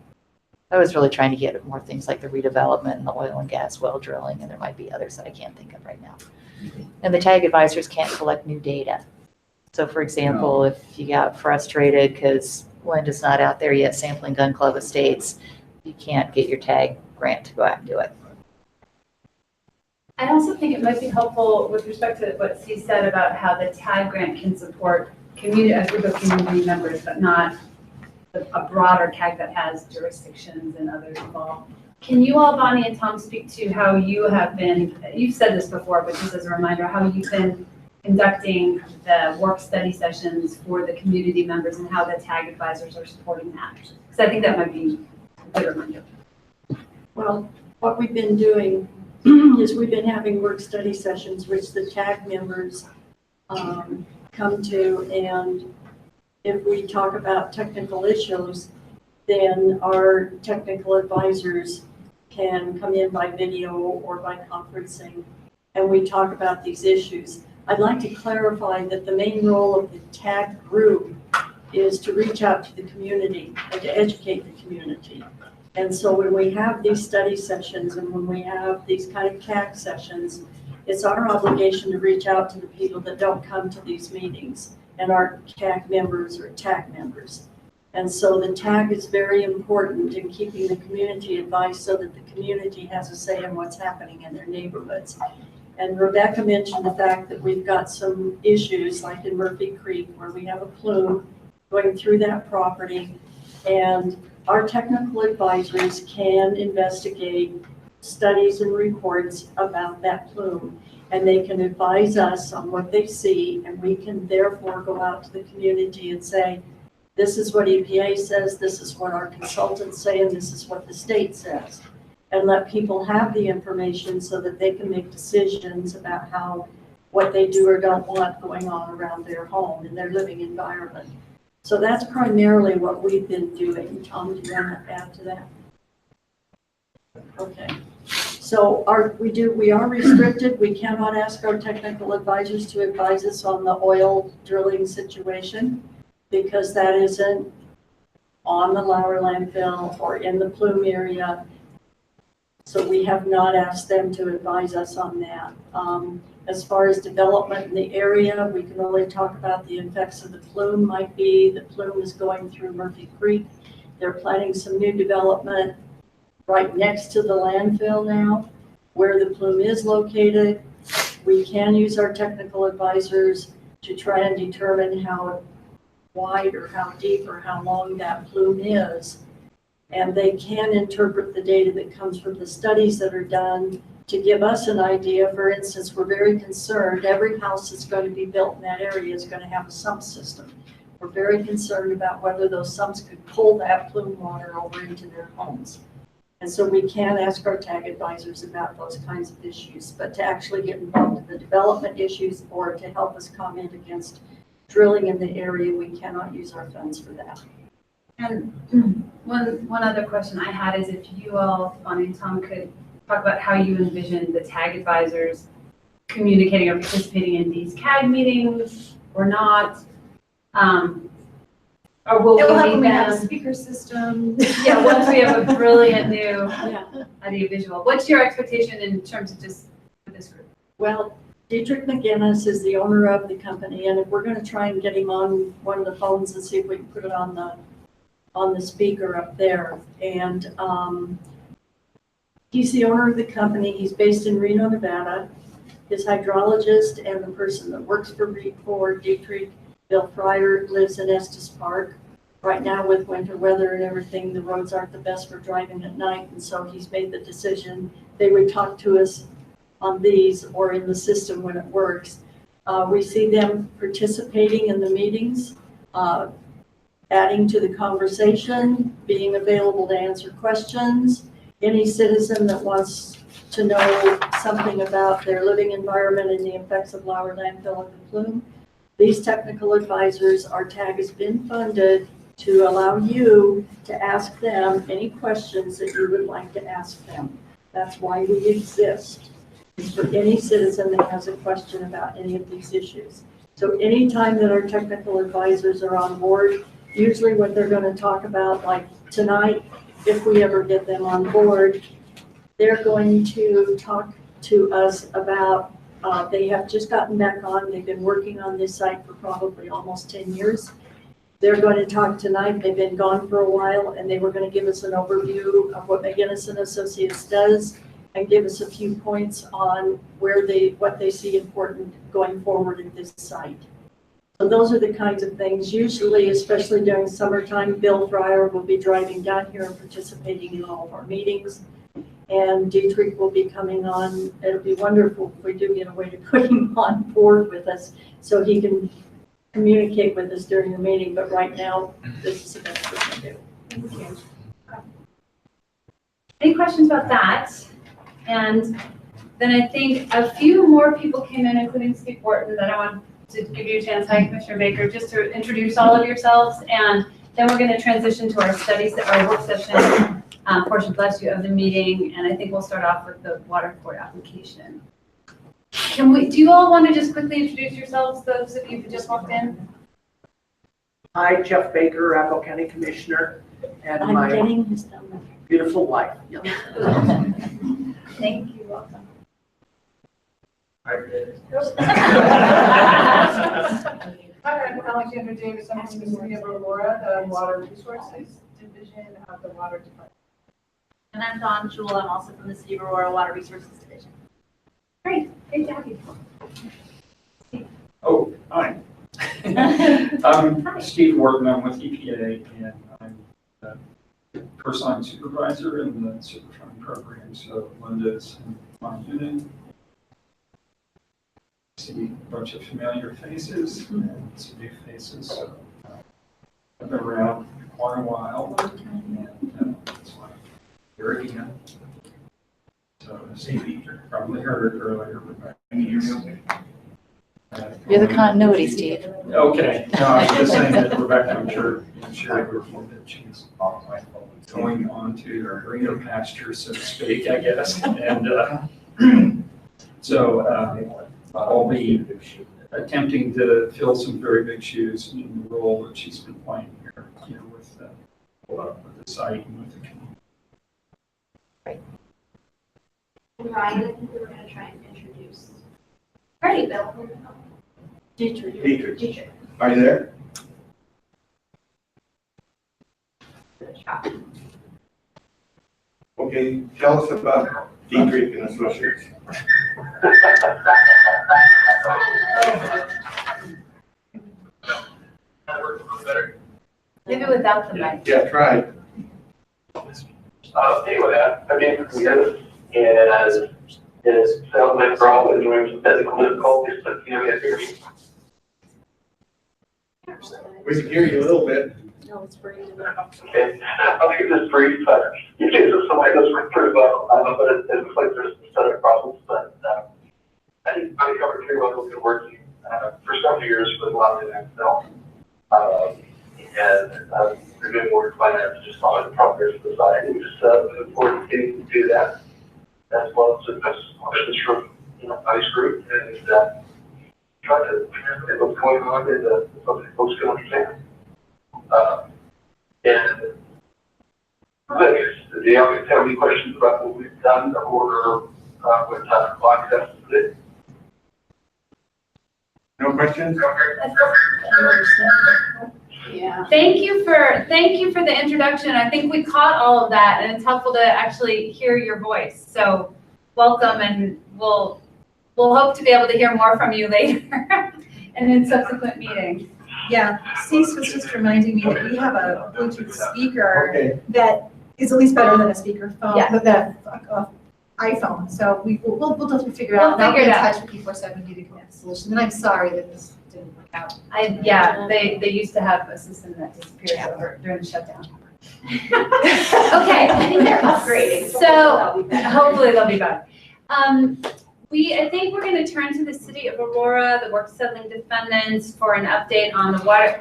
I was really trying to get at more things like the redevelopment and the oil and gas well drilling, and there might be others that I can't think of right now. And the TAG advisors can't collect new data. So for example, if you got frustrated because Linda's not out there yet sampling Gun Club estates, you can't get your TAG grant to go out and do it. I also think it might be helpful with respect to what Steve said about how the TAG grant can support a group of community members, but not a broader CAG that has jurisdictions and others involved. Can you all, Bonnie and Tom, speak to how you have been, you've said this before, but just as a reminder, how you've been conducting the work study sessions for the community members and how the TAG advisors are supporting that? Because I think that might be a good reminder. Well, what we've been doing is we've been having work study sessions, which the TAG members come to, and if we talk about technical issues, then our technical advisors can come in by video or by conferencing, and we talk about these issues. I'd like to clarify that the main role of the TAG group is to reach out to the community and to educate the community. And so when we have these study sessions and when we have these kind of CAG sessions, it's our obligation to reach out to the people that don't come to these meetings and aren't CAG members or TAG members. And so the TAG is very important in keeping the community advised so that the community has a say in what's happening in their neighborhoods. And Rebecca mentioned the fact that we've got some issues like in Murphy Creek where we have a plume going through that property, and our technical advisors can investigate studies and reports about that plume, and they can advise us on what they see, and we can therefore go out to the community and say, this is what EPA says, this is what our consultants say, and this is what the state says. And let people have the information so that they can make decisions about what they do or don't want going on around their home and their living environment. So that's primarily what we've been doing. Tom, do you want to add to that? Okay. So we are restricted. We cannot ask our technical advisors to advise us on the oil drilling situation because that isn't on the Lowry landfill or in the plume area. So we have not asked them to advise us on that. As far as development in the area, we can only talk about the effects of the plume might be. The plume is going through Murphy Creek. They're planning some new development right next to the landfill now, where the plume is located. We can use our technical advisors to try and determine how wide or how deep or how long that plume is. And they can interpret the data that comes from the studies that are done to give us an idea. For instance, we're very concerned every house that's going to be built in that area is going to have a sump system. were very concerned about whether those sumps could pull that plume water over into their homes. And so we can ask our TAG advisors about those kinds of issues, but to actually get involved in the development issues or to help us comment against drilling in the area, we cannot use our funds for that. And one other question I had is if you all, Bonnie and Tom, could talk about how you envision the TAG advisors communicating or participating in these CAG meetings or not? Or will It will help we when we have a them? speaker system. Yeah, once we have a brilliant new audio visual. What's your expectation in terms of just for this group? Well, Dietrich McGinnis is the owner of the company, and if we're gonna try and get him on one of the phones and see if we can put it on the speaker up there. And he's the owner of the company. He's based in Reno, Nevada. His hydrologist and the person that works for Dietrich, Bill Fryer, lives in Estes Park. Right now with winter weather and everything, the roads aren't the best for driving at night, and so he's made the decision they would talk to us on these or in the system when it works. We see them participating in the meetings, adding to the conversation, being available to answer questions. Any citizen that wants to know something about their living environment and the effects of Lauer landfill and the plume, these technical advisors, our TAG has been funded to allow you to ask them any questions that you would like to ask them. That's why we exist, is for any citizen that has a question about any of these issues. So anytime that our technical advisors are on board, usually what they're going to talk about, like tonight, if we ever get them on board, they're going to talk to us about, they have just gotten back on, they've been working on this site for probably almost 10 years. They're going to talk tonight, they've been gone for a while, and they were going to give us an overview of what McGinnis and Associates does and give us a few points on what they see important going forward at this site. So those are the kinds of things, usually, especially during summertime, Bill Fryer will be driving down here and participating in all of our meetings. And Dietrich will be coming on. It'll be wonderful if we do get a way to put him on board with us so he can communicate with us during the meeting. But right now, this is the best we can do. Thank you. Any questions about that? And then I think a few more people came in, including Steve Wharton, that I want to give you a chance. Hi, Commissioner Baker, just to introduce all of yourselves. And then we're going to transition to our our work session portion, bless you, of the meeting. And I think we'll start off with the water court application. Do you all want to just quickly introduce yourselves, those of you who just walked in? Hi, Jeff Baker, Arapahoe County Commissioner, and I'm my getting his number. beautiful wife. Thank you, welcome. Hi, I'm Alexandra Davis. I'm from the city of Aurora, the Water Resources Division of the Water Department. And I'm Dawn Jewell. I'm also from the city of Aurora Water Resources Division. Great to have you. Oh, hi. I'm Steve Wharton. I'm with EPA, and I'm the Coastline Supervisor in the Superfund program. So Linda's in my unit. See a bunch of familiar faces and some new faces. So I've been around quite a while, and that's why I'm here again. So as you probably heard earlier, Rebecca is You're the continuity, Steve. okay. No, I was just saying that Rebecca, I'm sure shared with you that she's going on to her greener pasture, so to speak, I guess. And so I'll be attempting to fill some very big shoes in the role that she's been playing here, with the site and with the community. Ryan, I think we were going to try and introduce. Ready, Bill? Dietrich. Are you there? Okay, tell us about Dietrich and Associates. Maybe without the mic. Yeah, try. Anyway, I've been for years, and is settlement problem and doing physical difficulties, but you know, We can hear you a little bit. No, it's pretty. Okay, I'll make this brief, but you can just somebody goes pretty well, but it looks like there's some set of problems, but, I think I covered pretty well, been working, for several years with a lot of the Excel. We're doing more finance, just on the progress of the site, and just, look forward to getting to do that. As well as questions from, ice group, and, try to understand what's going on and, something folks can understand. And do you have any questions about what we've done or what time clock that's it? No questions? Yeah. Thank you for the introduction. I think we caught all of that, and it's helpful to actually hear your voice. So welcome, and we'll hope to be able to hear more from you later and in subsequent meetings. Yeah, Cease was just reminding me that we have a Bluetooth speaker that is at least better than a speakerphone, Yeah. but the iPhone. So we'll just figure out. We'll figure it out. I'll be in touch with you for 7 to come up with a solution. And I'm sorry that this didn't work out. They used to have a system that disappeared during the shutdown. Okay. I think they're upgrading. So hopefully they'll be back. I think we're going to turn to the City of Aurora, the work settling defendants, for an update on the water.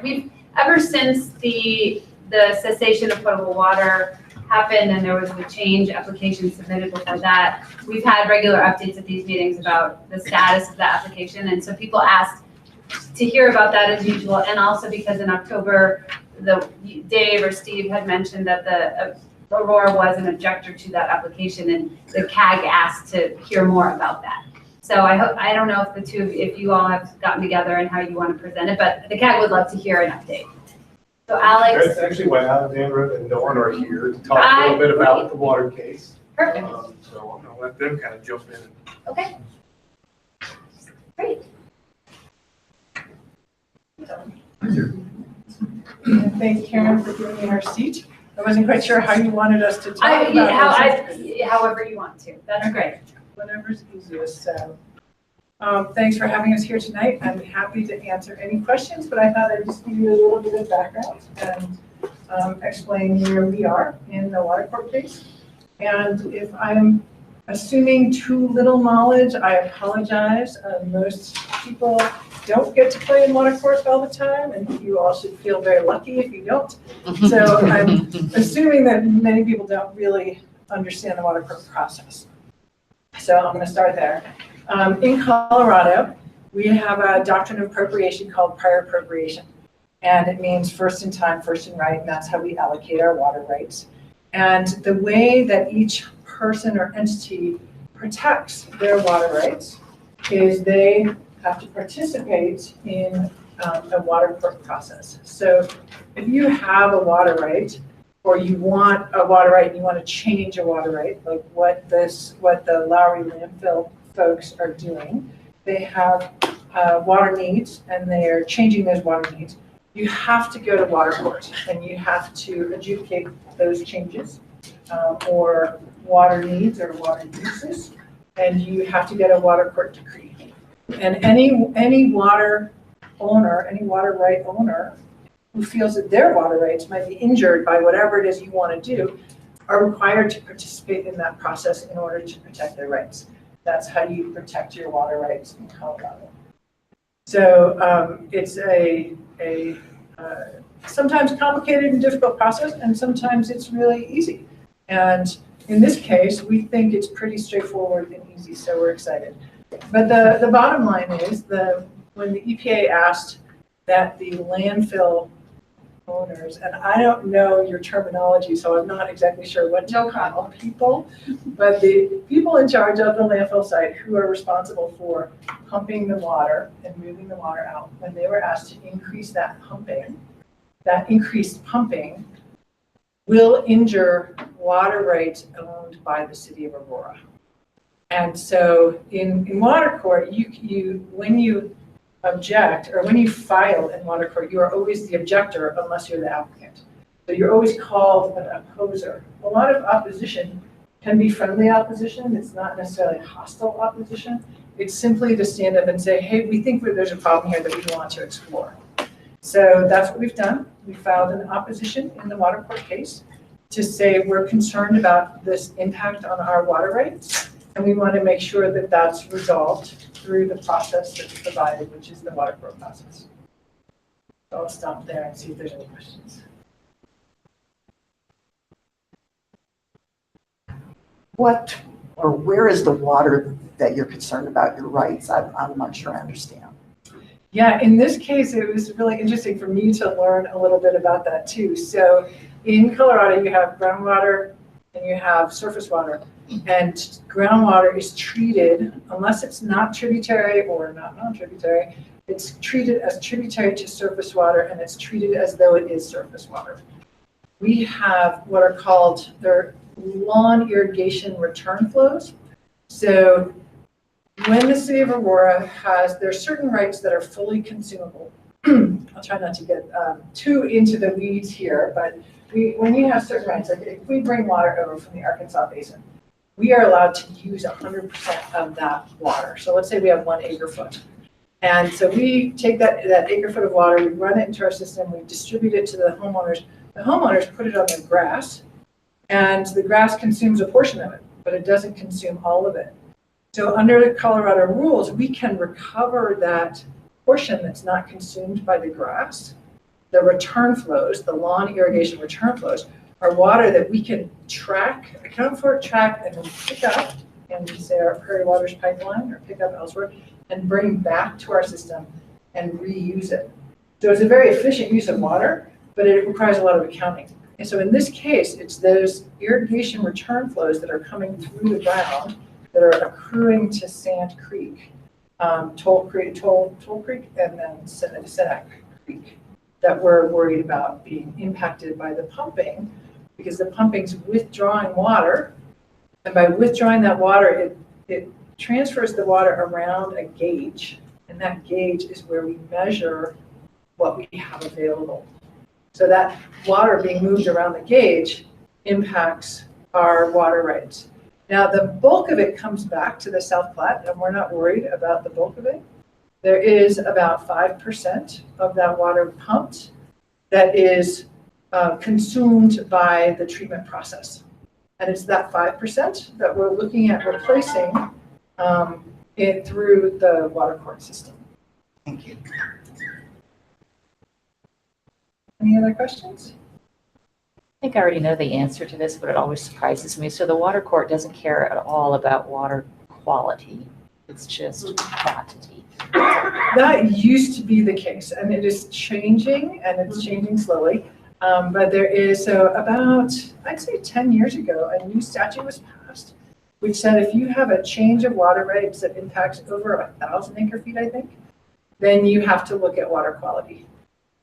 Ever since the cessation of potable water happened and there was a change application submitted before that, we've had regular updates at these meetings about the status of the application. And so people asked to hear about that as usual. And also because in October, Dave or Steve had mentioned that the Aurora was an objector to that application, and the CAG asked to hear more about that. So I don't know if you all have gotten together and how you want to present it, but the CAG would love to hear an update. So Alex. That's actually why Alexandra and Dawn are here to talk a little bit about the water case. Perfect. So I'm gonna let them kind of jump in. Okay. Great. Thank you, Karen, for giving me her seat. I wasn't quite sure how you wanted us to talk about this. However you want to. That's great. Whatever's easiest. So, thanks for having us here tonight. I'm happy to answer any questions, but I thought I'd just give you a little bit of background and explain where we are in the water court case. And if I'm assuming too little knowledge, I apologize. Most people don't get to play in water courts all the time, and you all should feel very lucky if you don't. So I'm assuming that many people don't really understand the water court process. So I'm going to start there. In Colorado, we have a doctrine of appropriation called prior appropriation. And it means first in time, first in right, and that's how we allocate our water rights. And the way that each person or entity protects their water rights is they have to participate in a water court process. So if you have a water right, or you want a water right and you want to change a water right, like what the Lowry landfill folks are doing, they have water needs and they're changing those water needs. You have to go to water court and you have to adjudicate those changes or water needs or water uses, and you have to get a water court decree. And any water owner, any water right owner who feels that their water rights might be injured by whatever it is you want to do are required to participate in that process in order to protect their rights. That's how you protect your water rights in Colorado. So it's a sometimes complicated and difficult process, and sometimes it's really easy. And in this case, we think it's pretty straightforward and easy, so we're excited. But the bottom line is when the EPA asked that the landfill owners, and I don't know your terminology, so I'm not exactly sure what to call people, but the people in charge of the landfill site who are responsible for pumping the water and moving the water out, when they were asked to increase that pumping, that increased pumping will injure water rights owned by the city of Aurora. And so in water court, you when you object, or when you file in water court, you are always the objector unless you're the applicant. So you're always called an opposer. A lot of opposition can be friendly opposition. It's not necessarily hostile opposition. It's simply to stand up and say, hey, we think there's a problem here that we want to explore. So that's what we've done. We filed an opposition in the water court case to say we're concerned about this impact on our water rights, and we want to make sure that that's resolved through the process that's provided, which is the water court process. So I'll stop there and see if there's any questions. What, or where is the water that you're concerned about your rights? I'm not sure I understand. Yeah, in this case, it was really interesting for me to learn a little bit about that too. So in Colorado, you have groundwater and you have surface water. And groundwater is treated, unless it's not tributary or not non-tributary, it's treated as tributary to surface water, and it's treated as though it is surface water. We have what are called their lawn irrigation return flows. So when the city of Aurora there's certain rights that are fully consumable. I'll try not to get too into the weeds here, but when you have certain rights, like if we bring water over from the Arkansas Basin, we are allowed to use 100% of that water. So let's say we have 1 acre foot. And so we take that acre foot of water, we run it into our system, we distribute it to the homeowners. The homeowners put it on their grass, and the grass consumes a portion of it, but it doesn't consume all of it. So under the Colorado rules, we can recover that portion that's not consumed by the grass. The return flows, the lawn irrigation return flows, are water that we can account for, track, and then pick up in, say, our Prairie Waters pipeline, or pick up elsewhere, and bring back to our system and reuse it. So it's a very efficient use of water, but it requires a lot of accounting. And so in this case, it's those irrigation return flows that are coming through the ground that are accruing to Sand Creek, Toll Creek, and then Senac Creek, that we're worried about being impacted by the pumping, because the pumping's withdrawing water, and by withdrawing that water, it transfers the water around a gauge, and that gauge is where we measure what we have available. So that water being moved around the gauge impacts our water rights. Now, the bulk of it comes back to the South Platte, and we're not worried about the bulk of it. There is about 5% of that water pumped that is consumed by the treatment process. And it's that 5% that we're looking at replacing it through the water court system. Thank you. Any other questions? I think I already know the answer to this, but it always surprises me. So the water court doesn't care at all about water quality. It's just quantity. That used to be the case, and it is changing, and it's changing slowly. But there is, so about, I'd say 10 years ago, a new statute was passed, which said if you have a change of water rights that impacts over 1,000 acre feet, I think, then you have to look at water quality.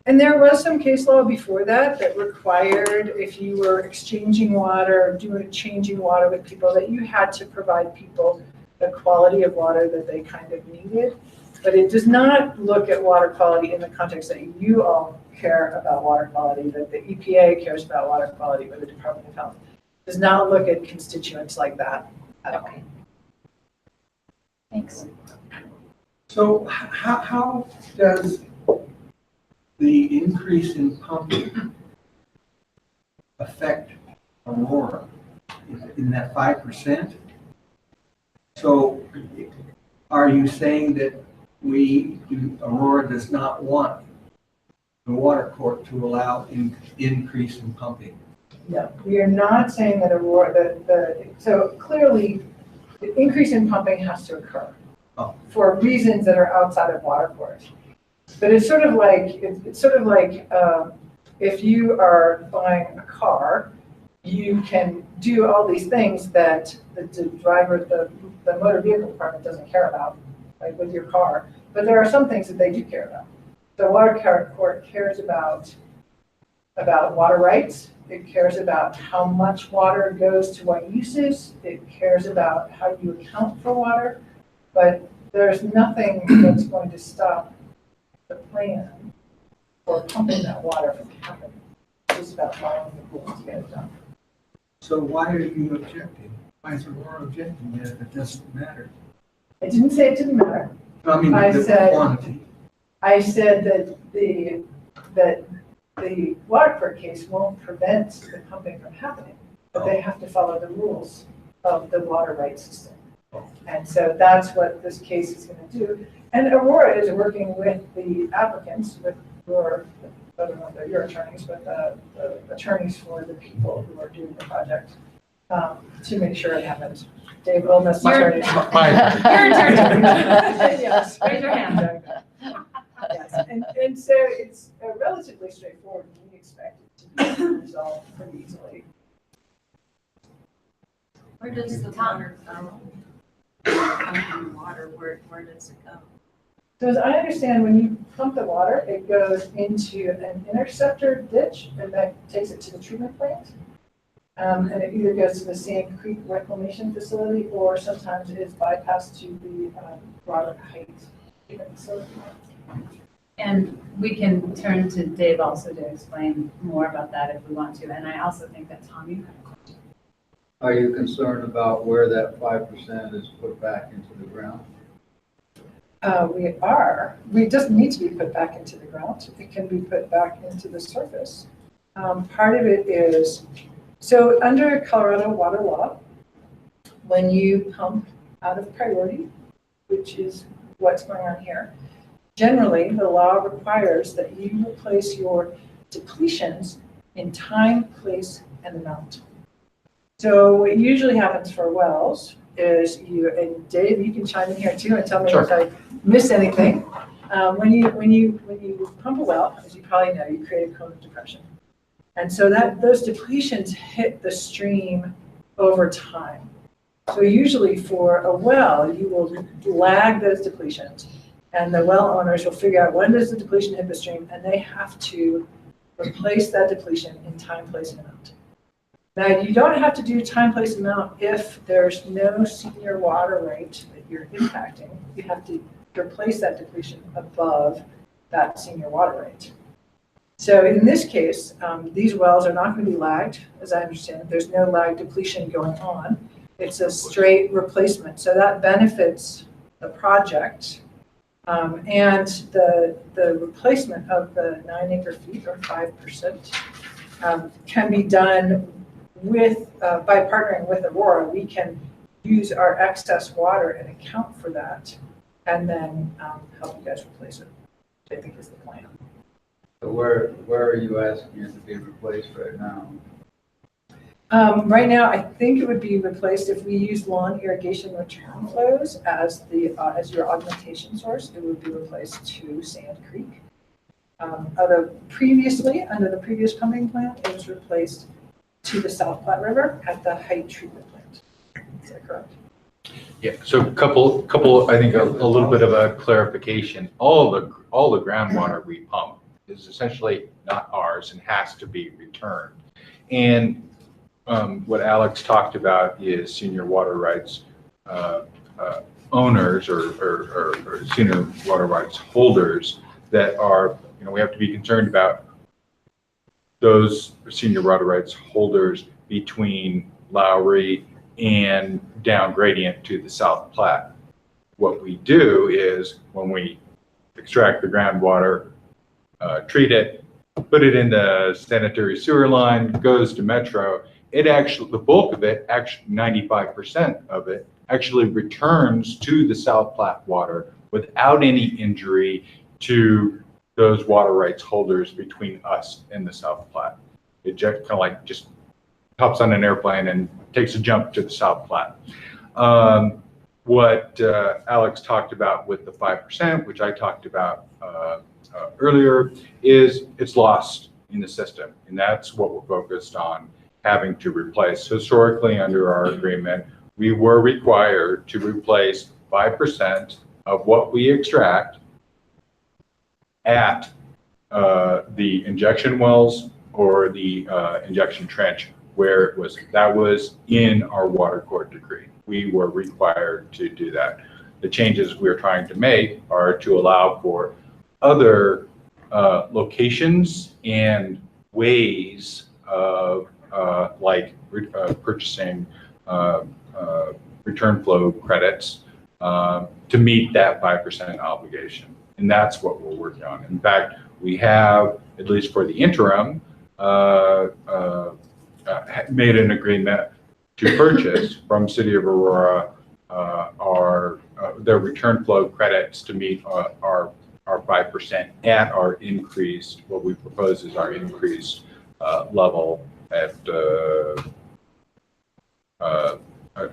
And there was some case law before that required, if you were exchanging water, changing water with people, that you had to provide people the quality of water that they kind of needed. But it does not look at water quality in the context that you all care about water quality, that the EPA cares about water quality, or the Department of Health. It does not look at constituents like that at all. Thanks. So how does the increase in pumping affect Aurora in that 5%? So are you saying that Aurora does not want the water court to allow increase in pumping? No, we are not saying that Aurora, so clearly the increase in pumping has to occur for reasons that are outside of water court. But it's sort of like, if you are buying a car, you can do all these things that the driver, the motor vehicle department doesn't care about, like with your car. But there are some things that they do care about. The water court cares about water rights. It cares about how much water goes to what uses. It cares about how you account for water. But there's nothing that's going to stop the plan for pumping that water from happening. It's just about following the rules to get it done. So why are you objecting? Why is Aurora objecting that it doesn't matter? I didn't say it didn't matter. I mean, the quantity. I said that that the water court case won't prevent the pumping from happening, but they have to follow the rules of the water rights system. And so that's what this case is going to do. And Aurora is working with the applicants, with your, I don't know if they're your attorneys, but the attorneys for the people who are doing the project, to make sure it happens. Dave Wilmot's attorney. Your attorney. Yes. Raise your hand. Yes, and so it's relatively straightforward, and we expect it to be resolved pretty easily. Where does the water go? Pumping water, where does it go? So as I understand, when you pump the water, it goes into an interceptor ditch, and that takes it to the treatment plant. And it either goes to the Sand Creek Reclamation Facility, or sometimes it is bypassed to the Robert Height treatment facility. And we can turn to Dave also to explain more about that if we want to. And I also think that Tom, you have a question. Are you concerned about where that 5% is put back into the ground? We are. We just need to be put back into the ground. It can be put back into the surface. Part of it is, so under Colorado water law, when you pump out of priority, which is what's going on here, generally the law requires that you replace your depletions in time, place, and amount. So what usually happens for wells is you, and Dave, you can chime in here too and tell me if I miss anything. When you pump a well, as you probably know, you create a cone of depression. And so those depletions hit the stream over time. So usually for a well, you will lag those depletions, and the well owners will figure out when does the depletion hit the stream, and they have to replace that depletion in time, place, and amount. Now, you don't have to do time, place, amount if there's no senior water rate that you're impacting. You have to replace that depletion above that senior water rate. So in this case, these wells are not going to be lagged, as I understand. There's no lag depletion going on. It's a straight replacement. So that benefits the project. And the replacement of the 9 acre-feet or 5% can be done with by partnering with Aurora. We can use our excess water and account for that, and then help you guys replace it, which I think is the plan. So where are you asking it to be replaced right now? Right now, I think it would be replaced if we use lawn irrigation return flows as as your augmentation source. It would be replaced to Sand Creek. Although previously, under the previous pumping plant, it was replaced to the South Platte River at the Height treatment plant. Is that correct? Yeah, so couple, I think a little bit of a clarification. All the groundwater we pump is essentially not ours and has to be returned. And what Alex talked about is senior water rights owners or senior water rights holders that are, we have to be concerned about those senior water rights holders between Lowry and down gradient to the South Platte. What we do is when we extract the groundwater, treat it, put it in the sanitary sewer line, goes to Metro, it actually, the bulk of it, actually 95% of it, actually returns to the South Platte water without any injury to those water rights holders between us and the South Platte. It just kind of like just hops on an airplane and takes a jump to the South Platte. What Alex talked about with the 5%, which I talked about earlier, is it's lost in the system. And that's what we're focused on having to replace. Historically, under our agreement, we were required to replace 5% of what we extract at the injection wells or the injection trench where that was in our water court decree. We were required to do that. The changes we're trying to make are to allow for other locations and ways of purchasing return flow credits to meet that 5% obligation. And that's what we're working on. In fact, we have, at least for the interim, made an agreement to purchase from City of Aurora their return flow credits to meet our 5% at our increased, what we propose is our increased level at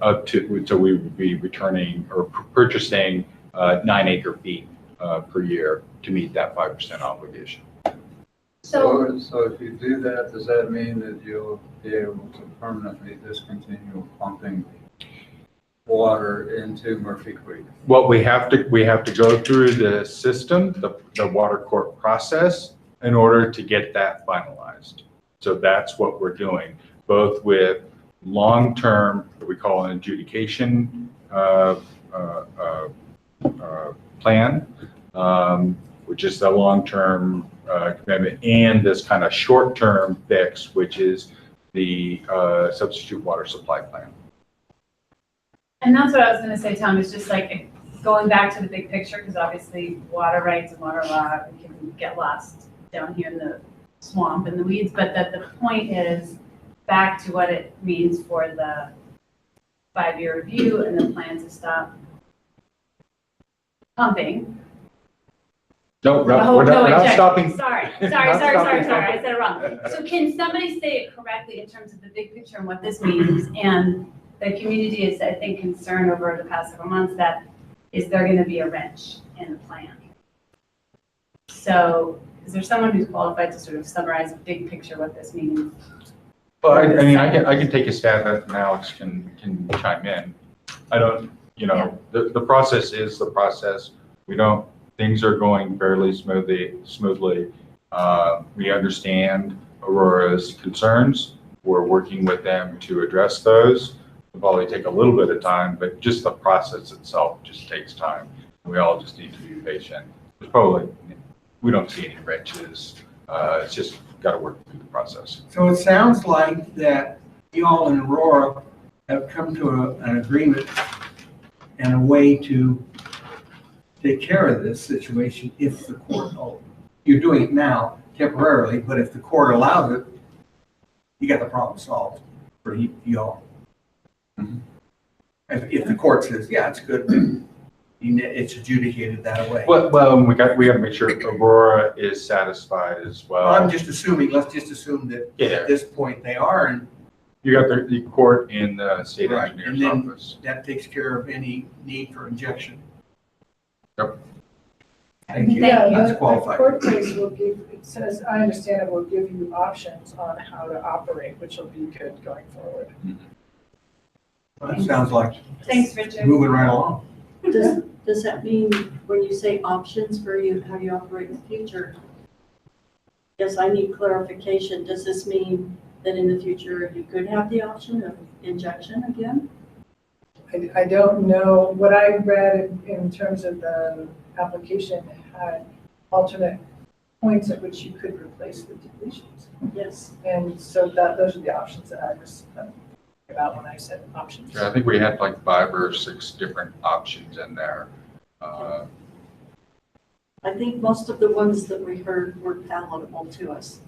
up to, so we would be returning or purchasing 9 acre feet per year to meet that 5% obligation. So, if you do that, does that mean that you'll be able to permanently discontinue pumping water into Murphy Creek? Well, we have to go through the system, the water court process, in order to get that finalized. So that's what we're doing, both with long-term, what we call an adjudication plan, which is the long-term commitment, and this kind of short-term fix, which is the substitute water supply plan. And that's what I was gonna say, Tom, is just like going back to the big picture, because obviously water rights and water law, we can get lost down here in the swamp and the weeds, but that the point is back to what it means for the 5-year review and the plan to stop pumping. No, we're not stopping. Sorry, I said it wrong. So can somebody say it correctly in terms of the big picture and what this means? And the community is, I think, concerned over the past several months that is there going to be a wrench in the plan? So is there someone who's qualified to sort of summarize big picture what this means? Well, I mean, I can take a stab at it, and Alex can chime in. I don't, the process is the process. Things are going fairly smoothly. We understand Aurora's concerns. We're working with them to address those. It'll probably take a little bit of time, but just the process itself just takes time. We all just need to be patient. We don't see any wrenches. It's just got to work through the process. So it sounds like that you all in Aurora have come to an agreement and a way to take care of this situation if the court, you're doing it now temporarily, but if the court allows it, you got the problem solved for you all. Mm-hmm. If the court says, yeah, it's good, then it's adjudicated that way. Well, we got to make sure Aurora is satisfied as well. I'm just assuming, let's just assume that at this point they are, and you got the court in the state engineer's office. That takes care of any need for injection. Yep. Thank you. Yeah, That's the qualified. court case will give, it says, I understand it will give you options on how to operate, which will be good going forward. Well, that sounds like Thanks, Richard. moving right along. Does that mean when you say options for you, how you operate in the future? Yes, I need clarification. Does this mean that in the future you could have the option of injection again? I don't know, what I read in terms of the application had alternate points at which you could replace the depletions. Yes. And so those are the options that I was thinking about when I said options. Yeah, I think we had like 5 or 6 different options in there. I think most of the ones that we heard were palatable to us.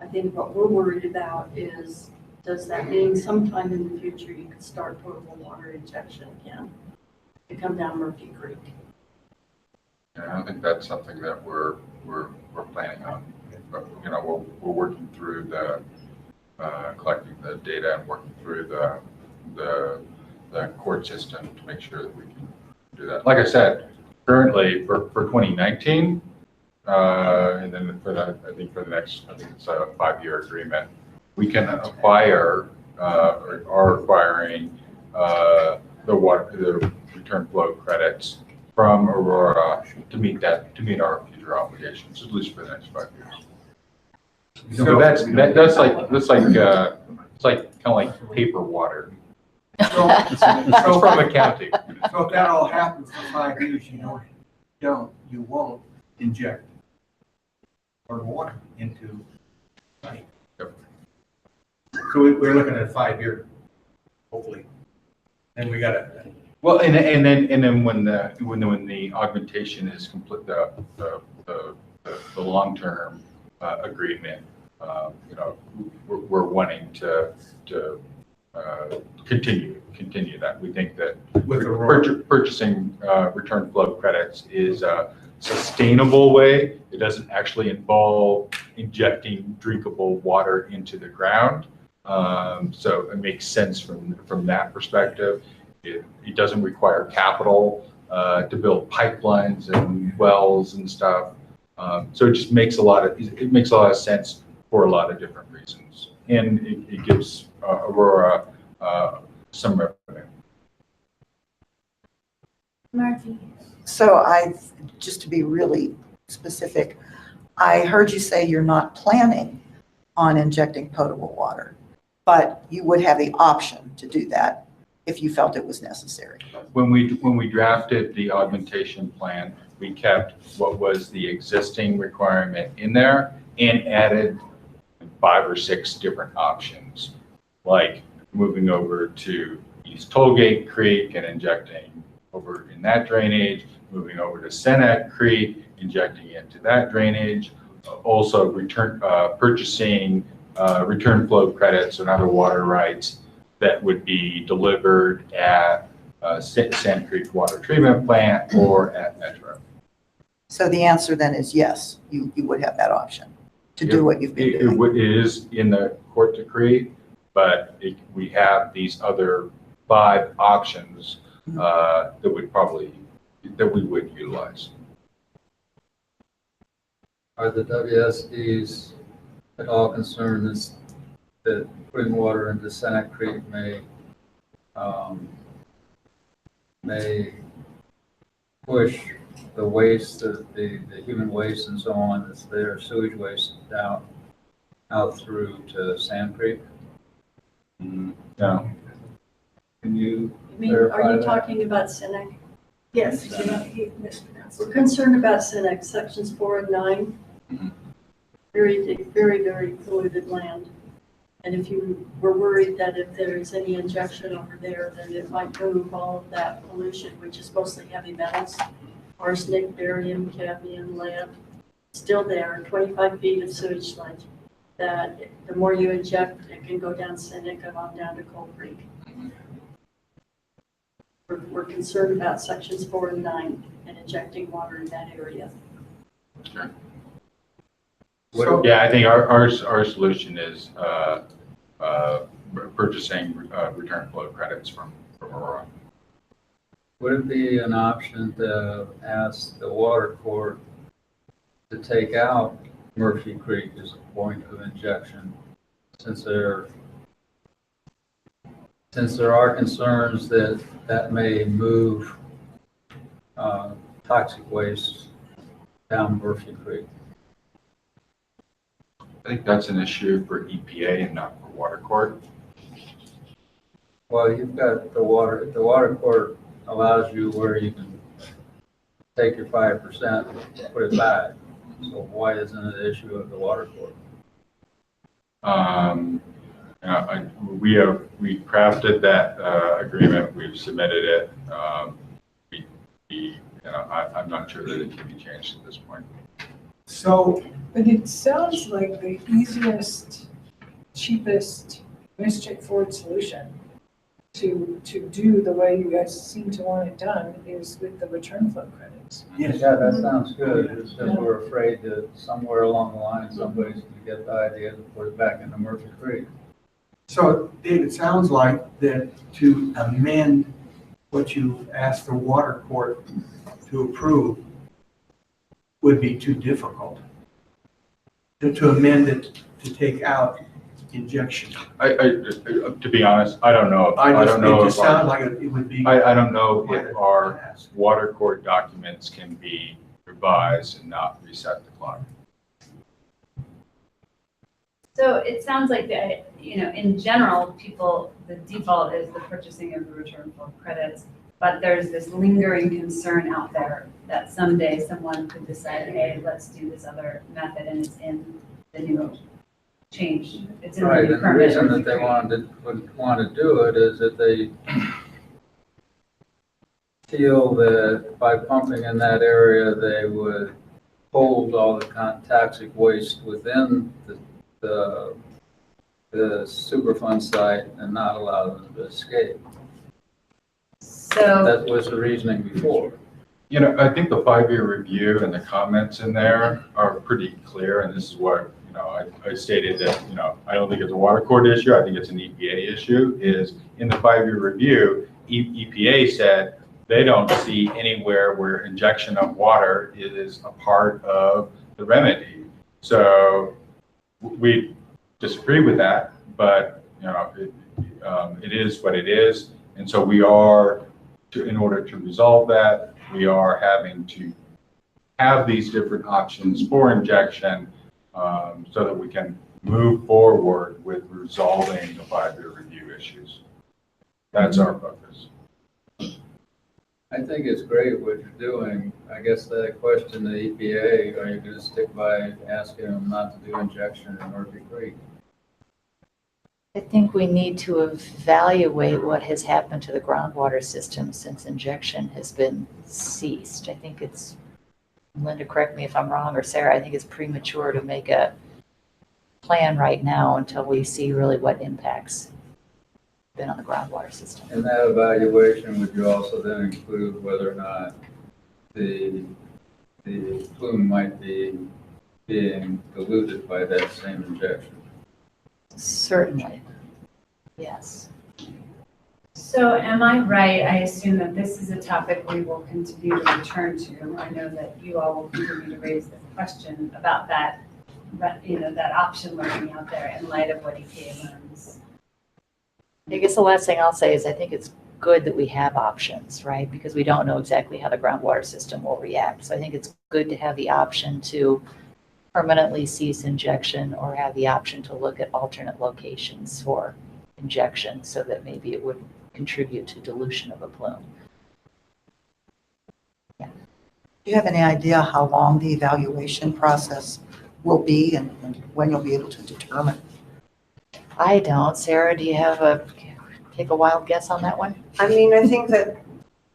I think what we're worried about is, does that mean sometime in the future you could start potable water injection again to come down Murphy Creek? Yeah, I think that's something that we're planning on. But, we're working through the collecting the data and working through the court system to make sure that we can do that. Like I said, currently for 2019, and then for the next, it's a 5-year agreement, we can acquire or are acquiring the return flow credits from Aurora to meet our future obligations, at least for the next 5 years. So that's kind of like paper water. So It's from accounting. So if that all happens for 5 years, you won't inject or water into, right? Yep. So we're looking at a 5-year, hopefully. And we got Well, and then when the augmentation is complete, the long-term agreement, you know, we're wanting to continue that. We think that purchasing return flow credits is a sustainable way. It doesn't actually involve injecting drinkable water into the ground. So it makes sense from that perspective. It doesn't require capital to build pipelines and wells and stuff. So it just makes a lot of sense for a lot of different reasons, and it gives Aurora some revenue. Margie. So just to be really specific, I heard you say you're not planning on injecting potable water, but you would have the option to do that if you felt it was necessary. When we drafted the augmentation plan, we kept what was the existing requirement in there and added 5 or 6 different options, like moving over to East Tollgate Creek and injecting over in that drainage, moving over to Senate Creek, injecting into that drainage, also purchasing return flow credits and other water rights that would be delivered at Sand Creek Water Treatment Plant or at Metro. So the answer then is yes, you would have that option to do what you've been doing. It is in the court decree, but we have these other 5 options that we would utilize. Are the WSDs at all concerned that putting water into Senate Creek may push the waste, the human waste and so on that's there, sewage waste out through to Sand Creek? No. Can you Are clarify you that? talking about Senec? Yes, he mispronounced We're it. concerned about Senec, sections 4 and 9. Very, very, very polluted land. And if you were worried that if there's any injection over there, then it might move all of that pollution, which is mostly heavy metals, arsenic, barium, cadmium, lead, still there, 25 feet of sewage line. That the more you inject, it can go down Senec and on down to Coal Creek. We're concerned about sections 4 and 9 and injecting water in that area. Sure. Yeah, I think our solution is purchasing return flow credits from Aurora. Would it be an option to ask the water court to take out Murphy Creek as a point of injection, since there are concerns that may move toxic waste down Murphy Creek? I think that's an issue for EPA and not for water court. Well, you've got the water court allows you where you can take your 5% and put it back. So why isn't it an issue of the water court? We crafted that agreement. We've submitted it. I'm not sure that it can be changed at this point. So, but it sounds like the easiest, cheapest, most straightforward solution to do the way you guys seem to want it done is with the return flow credits. Yes. Yeah, that sounds good. It's just we're afraid that somewhere along the line, somebody's going to get the idea to put it back into Murphy Creek. So, Dave, it sounds like that to amend what you asked the water court to approve would be too difficult. To amend it to take out injection. To be honest, I don't know. It just sounds like it would be. I don't know if our water court documents can be revised and not reset the clock. So it sounds like that, in general, the default is the purchasing of the return flow credits, but there's this lingering concern out there that someday someone could decide, hey, let's do this other method, and it's in the new change. It's in the Right, new and the permit. reason that they would want to do it is that feel that by pumping in that area, they would hold all the toxic waste within the Superfund site and not allow them to escape. So, That was the reasoning before. You know, I think the 5-year review and the comments in there are pretty clear, and this is what, you know, I stated that, you know, I don't think it's a water court issue, I think it's an EPA issue, is in the 5-year review, EPA said they don't see anywhere where injection of water is a part of the remedy. So we disagree with that, but, you know, it is what it is. And so we are, in order to resolve that, we are having to have these different options for injection so that we can move forward with resolving the 5-year review issues. That's our focus. I think it's great what you're doing. I guess that question, the EPA, are you going to stick by asking them not to do injection in Murphy Creek? I think we need to evaluate what has happened to the groundwater system since injection has been ceased. I think it's, Linda, correct me if I'm wrong, or Sarah, I think it's premature to make a plan right now until we see really what impacts been on the groundwater system. In that evaluation, would you also then include whether or not the plume might be being diluted by that same injection? Certainly, yes. so am I right? I assume that this is a topic we will continue to return to. I know that you all will continue to raise the question about that, you know, that option lurking out there in light of what EPA learns. I guess the last thing I'll say is I think it's good that we have options, right? Because we don't know exactly how the groundwater system will react. So I think it's good to have the option to permanently cease injection or have the option to look at alternate locations for injection so that maybe it would contribute to dilution of a plume. Do you have any idea how long the evaluation process will be and when you'll be able to determine? I don't. Sarah, do you have take a wild guess on that one? I mean, I think that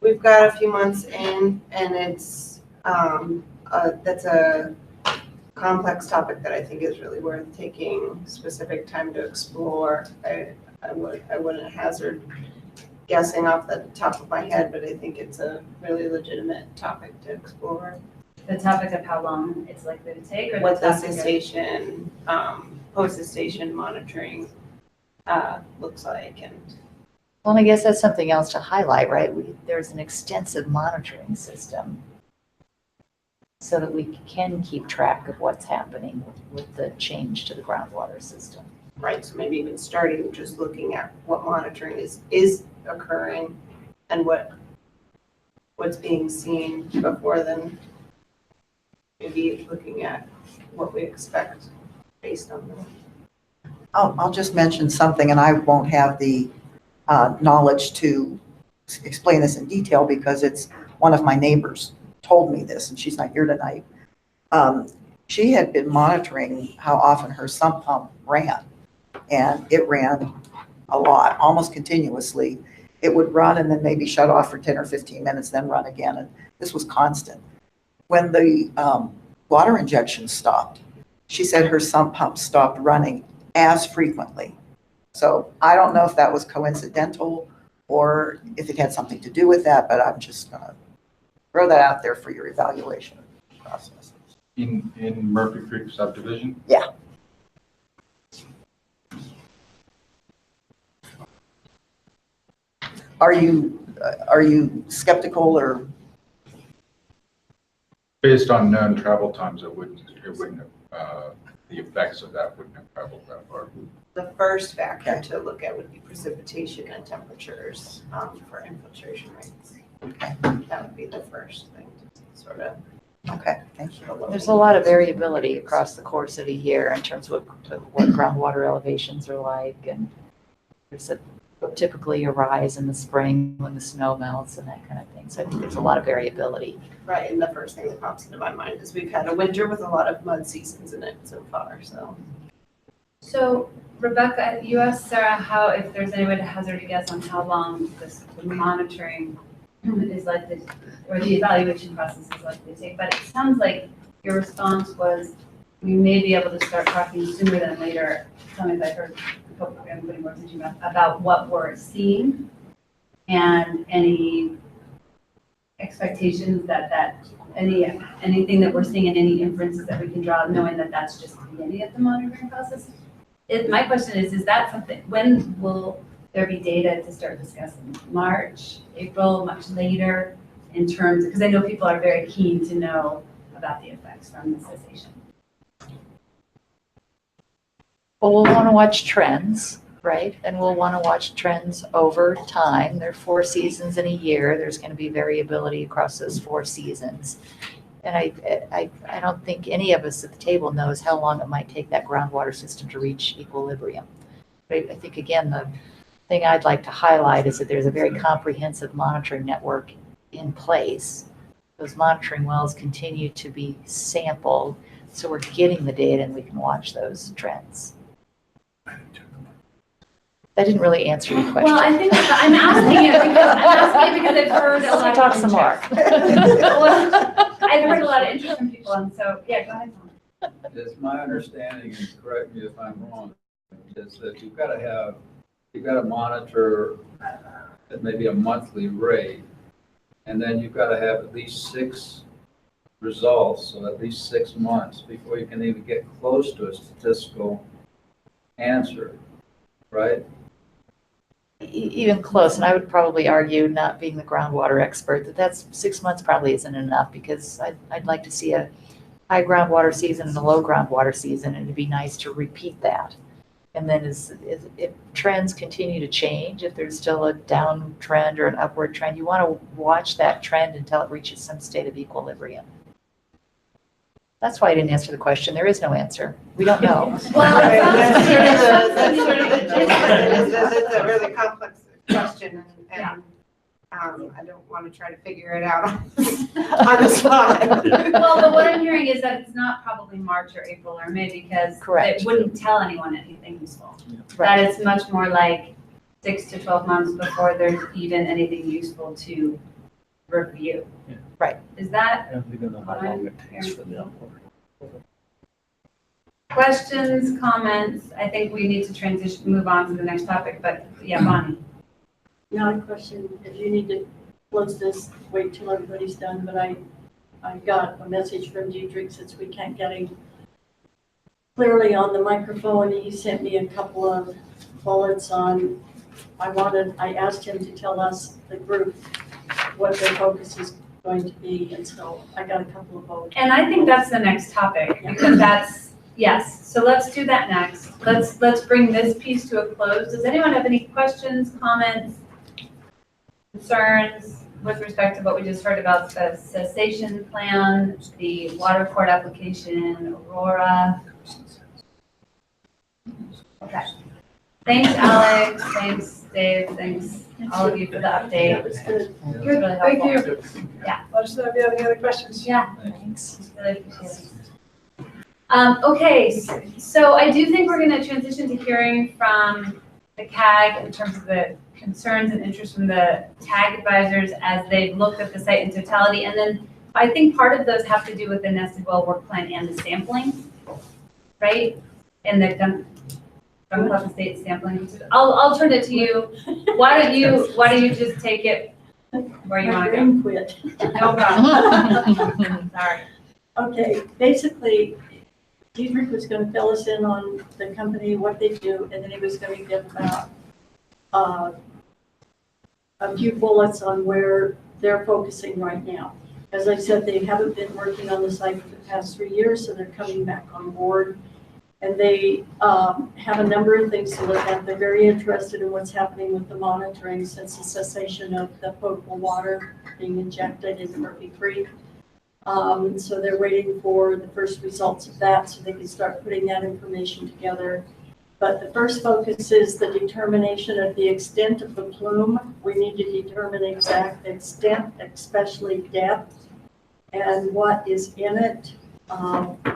we've got a few months in, and it's, that's a complex topic that I think is really worth taking specific time to explore. I wouldn't hazard guessing off the top of my head, but I think it's a really legitimate topic to explore. The topic of how long it's likely to take, or What the the topic of cessation, post-cessation monitoring looks like, and Well, I guess that's something else to highlight, right? There's an extensive monitoring system so that we can keep track of what's happening with the change to the groundwater system. right, so maybe even starting just looking at what monitoring is occurring and what's being seen before then. Maybe looking at what we expect based on that. I'll just mention something, and I won't have the knowledge to explain this in detail because it's one of my neighbors told me this, and she's not here tonight. She had been monitoring how often her sump pump ran, and it ran a lot, almost continuously. It would run and then maybe shut off for 10 or 15 minutes, then run again, and this was constant. When the water injection stopped, she said her sump pump stopped running as frequently. So I don't know if that was coincidental or if it had something to do with that, but I'm just going to throw that out there for your evaluation process. In Murphy Creek subdivision? Yeah. Are you skeptical or? Based on known travel times, it wouldn't have, the effects of that wouldn't have traveled that far. The first factor to look at would be precipitation and temperatures for infiltration rates. Okay. That would be the first thing to sort of. Okay, thank you. There's a lot of variability across the course of a year in terms of what groundwater elevations are like, and there's typically a rise in the spring when the snow melts and that kind of thing. So I think there's a lot of variability. Right, and the first thing that pops into my mind is we've had a winter with a lot of mud seasons in it so far, so. So Rebecca, you asked Sarah if there's any way to hazard a guess on how long this monitoring is likely, or the evaluation process is likely to take, but it sounds like your response was, we may be able to start talking sooner than later. Tell me if I heard, hopefully I'm putting more attention about what we're seeing and any expectations anything that we're seeing and any inferences that we can draw, knowing that that's just the beginning of the monitoring process. My question is that something, when will there be data to start discussing? March, April, much later, in terms, because I know people are very keen to know about the effects from the cessation. Well, we'll want to watch trends, right? And we'll want to watch trends over time. There are 4 seasons in a year. There's going to be variability across those 4 seasons. And I don't think any of us at the table knows how long it might take that groundwater system to reach equilibrium. But I think, again, the thing I'd like to highlight is that there's a very comprehensive monitoring network in place. Those monitoring wells continue to be sampled, so we're getting the data and we can watch those trends. That didn't really answer your question. Well, I think I'm asking it because I've heard a lot. Talk some more. Well, I've heard a lot of interest from people, and so yeah, go ahead. It's my understanding, and correct me if I'm wrong, is that you've got to monitor at maybe a monthly rate, and then you've got to have at least 6 results, so at least 6 months before you can even get close to a statistical answer, right? Even close, and I would probably argue, not being the groundwater expert, that's 6 months probably isn't enough, because I'd like to see a high groundwater season and a low groundwater season, and it'd be nice to repeat that. And then if trends continue to change, if there's still a downtrend or an upward trend, you want to watch that trend until it reaches some state of equilibrium. That's why I didn't answer the question. There is no answer. We don't know. That's sort of the gist of it, is it's a really complex question, and I don't want to try to figure it out on the spot. Well, but what I'm hearing is that it's not probably March or April or May, because Correct. it wouldn't tell anyone anything useful. Right. That it's much more like 6 to 12 months before there's even anything useful to review. Yeah. Right. Is that what I'm hearing? Questions, comments? I think we need to move on to the next topic, but yeah, Bonnie. Not a question, if you need to close this, wait till everybody's done, but I got a message from Dietrich since we can't get him clearly on the microphone. He sent me a couple of bullets on, I asked him to tell us, the group, what their focus is going to be, and so I got a couple of bullets. And I think that's the next topic, because that's, yes, so let's do that next. Let's bring this piece to a close. Does anyone have any questions, comments, concerns with respect to what we just heard about the cessation plan, the water court application, Aurora? Okay. Thanks, Alex. Thanks, Dave. Thanks, all of you, for the update. That was good. It was really Thank helpful. you. Yeah. Let us know if you have any other questions. Yeah, thanks. Really appreciate it. Okay, so I do think we're going to transition to hearing from the CAG in terms of the concerns and interest from the TAG advisors as they've looked at the site in totality. And then I think part of those have to do with the nested well work plan and the sampling, right? And the Duncan State sampling. I'll turn it to you. Why don't you just take it where you want to go? Quit. No problem. Sorry. Okay, basically, Dietrich was going to fill us in on the company, what they do, and then he was going to give about a few bullets on where they're focusing right now. As I said, they haven't been working on the site for the past 3 years, so they're coming back on board. And they have a number of things to look at. They're very interested in what's happening with the monitoring since the cessation of the potable water being injected into Murphy Creek. So they're waiting for the first results of that so they can start putting that information together. But the first focus is the determination of the extent of the plume. We need to determine exact extent, especially depth, and what is in it.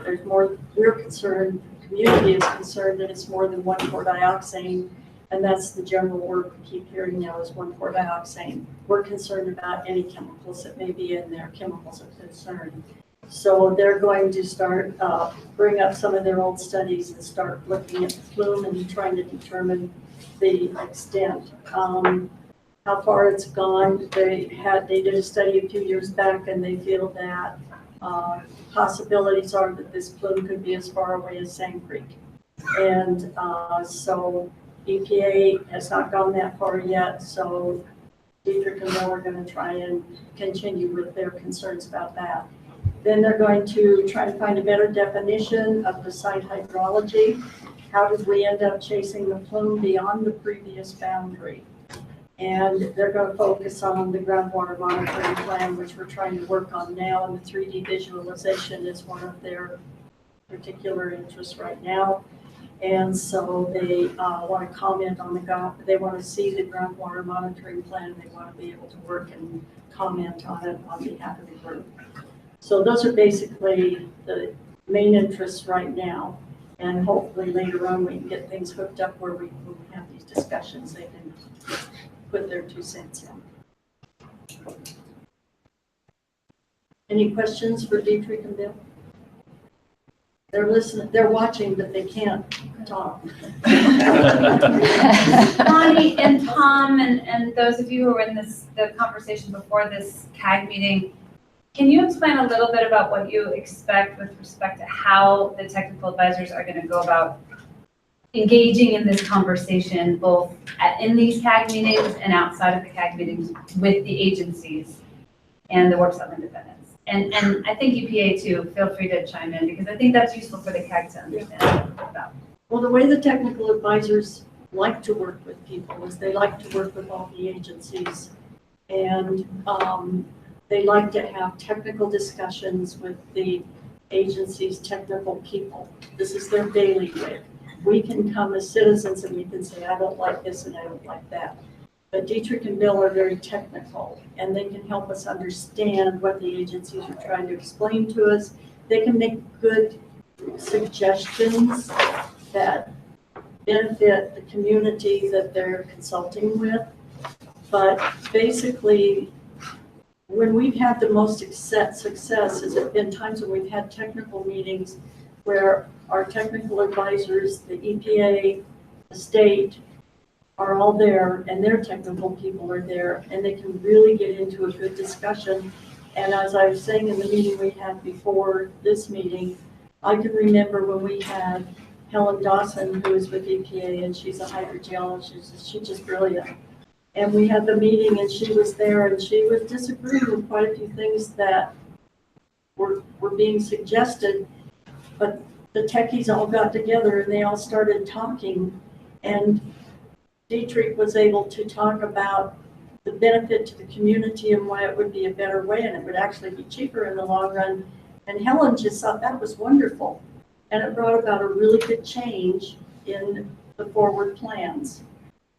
There's more, we're concerned, the community is concerned that it's more than 1,4-dioxane, And that's the general word we keep hearing now is 1,4-dioxane. We're concerned about any chemicals that may be in there, chemicals of concern. So they're going to start, bring up some of their old studies and start looking at the plume and trying to determine the extent. How far it's gone, they did a study a few years back and they feel that possibilities are that this plume could be as far away as Sand Creek. And so EPA has not gone that far yet, so Dietrich and Bill are going to try and continue with their concerns about that. Then they're going to try to find a better definition of the site hydrology. How did we end up chasing the plume beyond the previous boundary? And they're going to focus on the groundwater monitoring plan, which we're trying to work on now, and the 3D visualization is one of their particular interests right now. And so they want to comment on they want to see the groundwater monitoring plan. They want to be able to work and comment on it on behalf of the group. So those are basically the main interests right now. And hopefully later on we can get things hooked up where we can have these discussions. They can put their 2 cents in. Any questions for Dietrich and Bill? They're listening, they're watching, but they can't talk. Bonnie and Tom and those of you who were in the conversation before this CAG meeting, can you explain a little bit about what you expect with respect to how the technical advisors are going to go about engaging in this conversation, both in these CAG meetings and outside of the CAG meetings with the agencies and the workshop independents? And I think EPA too, feel free to chime in because I think that's useful for the CAG to understand about. Well, the way the technical advisors like to work with people is they like to work with all the agencies. And they like to have technical discussions with the agency's technical people. This is their bailiwick. We can come as citizens and we can say, I don't like this and I don't like that. But Dietrich and Bill are very technical and they can help us understand what the agencies are trying to explain to us. They can make good suggestions that benefit the community that they're consulting with. But basically, when we've had the most success has it been times when we've had technical meetings where our technical advisors, the EPA, the state, are all there and their technical people are there and they can really get into a good discussion. And as I was saying in the meeting we had before this meeting, I can remember when we had Helen Dawson, who is with EPA, and she's a hydrogeologist, she's just brilliant. And we had the meeting and she was there and she was disagreeing with quite a few things that were being suggested, but the techies all got together and they all started talking, and Dietrich was able to talk about the benefit to the community and why it would be a better way and it would actually be cheaper in the long run. And Helen just thought that was wonderful. And it brought about a really good change in the forward plans.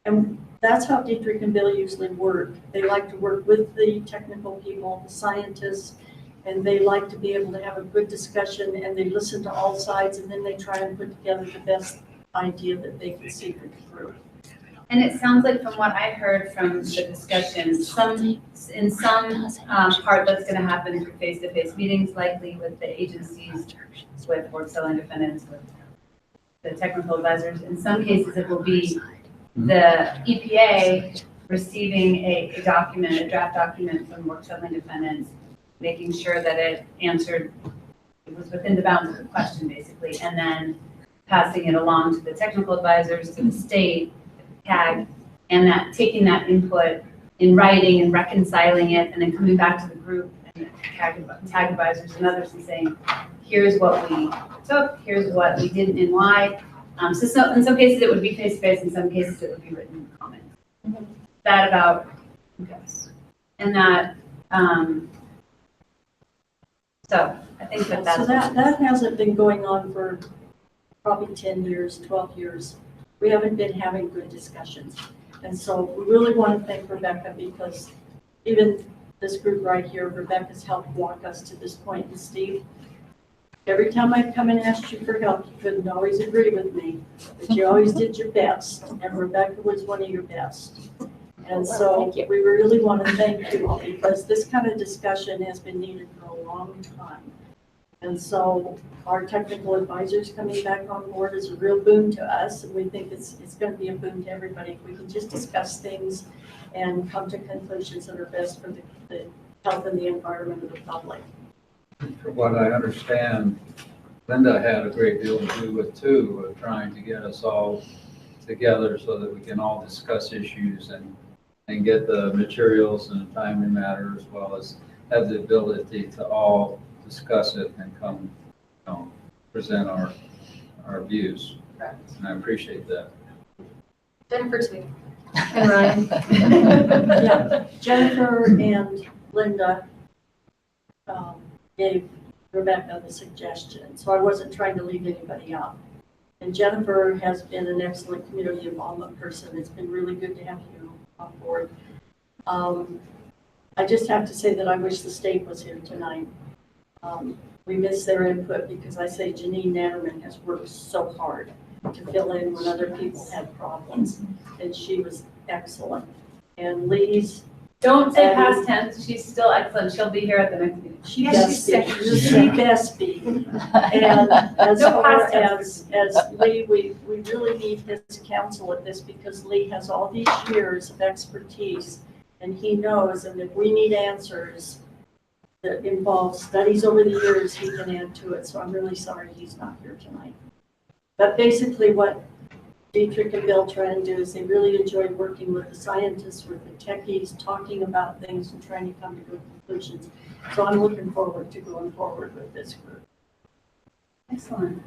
And that's how Dietrich and Bill usually work. They like to work with the technical people, the scientists, and they like to be able to have a good discussion and they listen to all sides and then they try and put together the best idea that they can see through. And it sounds like from what I heard from the discussion, in some part that's going to happen through face-to-face meetings, likely with the agencies, with work cell independents, with the technical advisors. In some cases, it will be the EPA receiving a document, a draft document from work cell independents, making sure that it was within the bounds of the question, basically, and then passing it along to the technical advisors, to the state, CAG, and taking that input in writing and reconciling it, and then coming back to the group and CAG advisors and others and saying, here's what we took, here's what we didn't and why. So in some cases it would be face-to-face, in some cases it would be written comments. That about, yes. And that, so I think that's. So that hasn't been going on for probably 10 years, 12 years. We haven't been having good discussions. And so we really want to thank Rebecca because even this group right here, Rebecca's helped walk us to this point, and Steve. Every time I've come and asked you for help, you couldn't always agree with me, but you always did your best, and Rebecca was one of your best. And so we really want to thank you, because this kind of discussion has been needed for a long time. And so our technical advisors coming back on board is a real boon to us, and we think it's going to be a boon to everybody. If we can just discuss things and come to conclusions that are best for the health and the environment of the public. From what I understand, Linda had a great deal to do with too, of trying to get us all together so that we can all discuss issues and get the materials in a timely manner, as well as have the ability to all discuss it and come, present our views. Correct. And I appreciate that. Jennifer too. And Ryan. Yeah, Jennifer and Linda gave Rebecca the suggestion, so I wasn't trying to leave anybody out. And Jennifer has been an excellent community involvement person. It's been really good to have you on board. I just have to say that I wish the state was here tonight. We miss their input, because I say Janine Natterman has worked so hard to fill in when other people had problems, and she was excellent. And Lee's. Don't say past tense, she's still excellent, she'll be here at the next meeting. She best be. And as No far past as Lee, we really need his counsel at this, because Lee has all these years of expertise, and he knows, and if we need answers that involve studies over the years, he can add to it. So I'm really sorry he's not here tonight. But basically what Dietrich and Bill try and do is they really enjoy working with the scientists, with the techies, talking about things and trying to come to good conclusions. So I'm looking forward to going forward with this group. Excellent.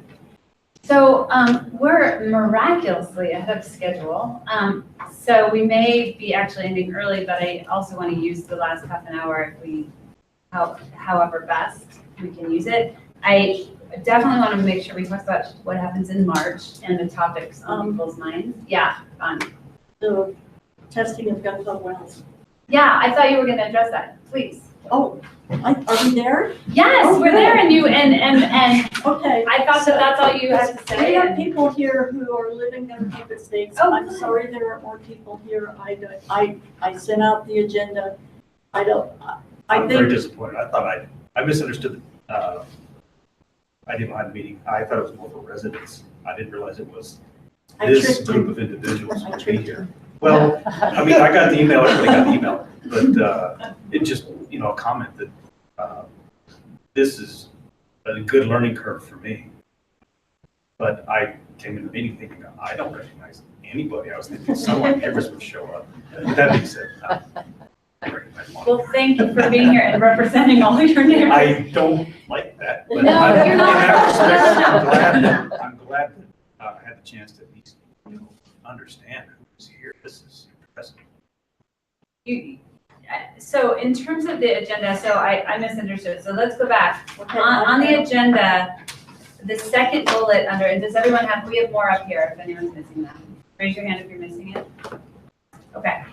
So we're miraculously ahead of schedule. So we may be actually ending early, but I also want to use the last half an hour if we, however best we can use it. I definitely want to make sure we talk about what happens in March and the topics on people's minds. Yeah, fun. The testing of gun club wells. Yeah, I thought you were going to address that. Please. Oh, are we there? Yes, Oh, we're good. there, and okay. I thought that that's all you had to say. We have people here who are living in the United States. Oh, I'm good. sorry there are more people here. I sent out the agenda. I'm very disappointed. I thought I misunderstood. I didn't mind the meeting. I thought it was more for residents. I didn't realize it was this group of individuals who would be here. Well, I mean, I got the email, everybody got the email, but it just, a comment that this is a good learning curve for me. But I came into the meeting thinking, I don't recognize anybody. I was thinking someone here would show up. That being said, I recognize one. Well, thank you for being here and representing all your neighbors. I don't like that. But No, I'm, you're in not. that respect, No. I'm glad that I had the chance to at least understand who's here. This is impressive. So in terms of the agenda, so I misunderstood. So let's go back. On the agenda, the second bullet under, and does everyone have, we have more up here if anyone's missing that. Raise your hand if you're missing it. Okay.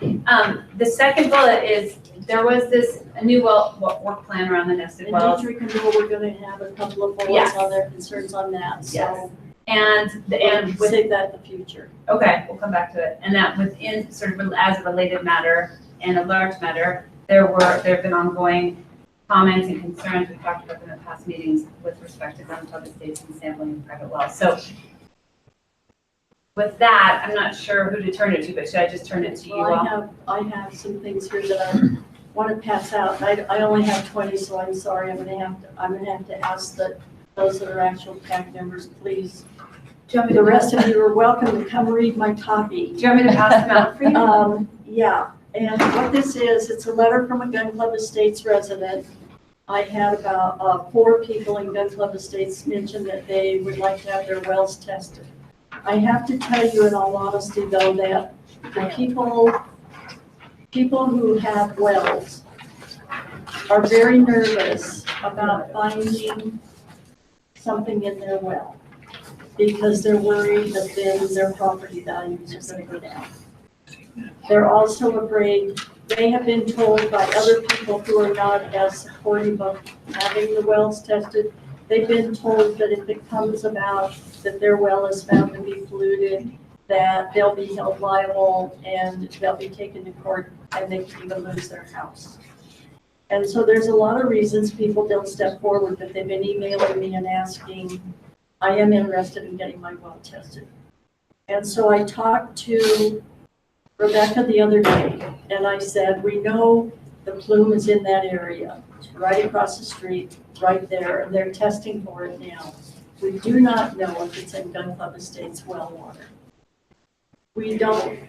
The second bullet is, there was this new work plan around the nested wells. And Dietrich and Bill, we're going to have a couple of bullets Yes. on their concerns on that. So Yes. And we'll save that in the future. Okay, we'll come back to it. And that within sort of as a related matter and a large matter, there have been ongoing comments and concerns we've talked about in the past meetings with respect to gun club estates and sampling of private wells. So with that, I'm not sure who to turn it to, but should I just turn it to you Well, all? I have some things here that I want to pass out. I only have 20, so I'm sorry. I'm going to have to ask that those that are actual CAG members, please. The rest of you are welcome to come read my copy. Do you want me to pass them out for you? Yeah, and what this is, it's a letter from a Gun Club Estates resident. I had about 4 people in Gun Club Estates mention that they would like to have their wells tested. I have to tell you in all honesty though that the people who have wells are very nervous about finding something in their well because they're worried that then their property values are going to go down. They're also afraid, they have been told by other people who are not as supportive of having the wells tested, they've been told that if it comes about that their well is found to be polluted, that they'll be held liable and they'll be taken to court and they can even lose their house. And so there's a lot of reasons people don't step forward, but they've been emailing me and asking, I am interested in getting my well tested. And so I talked to Rebecca the other day and I said, we know the plume is in that area. It's right across the street, right there, and they're testing for it now. We do not know if it's in Gun Club Estates well water. We don't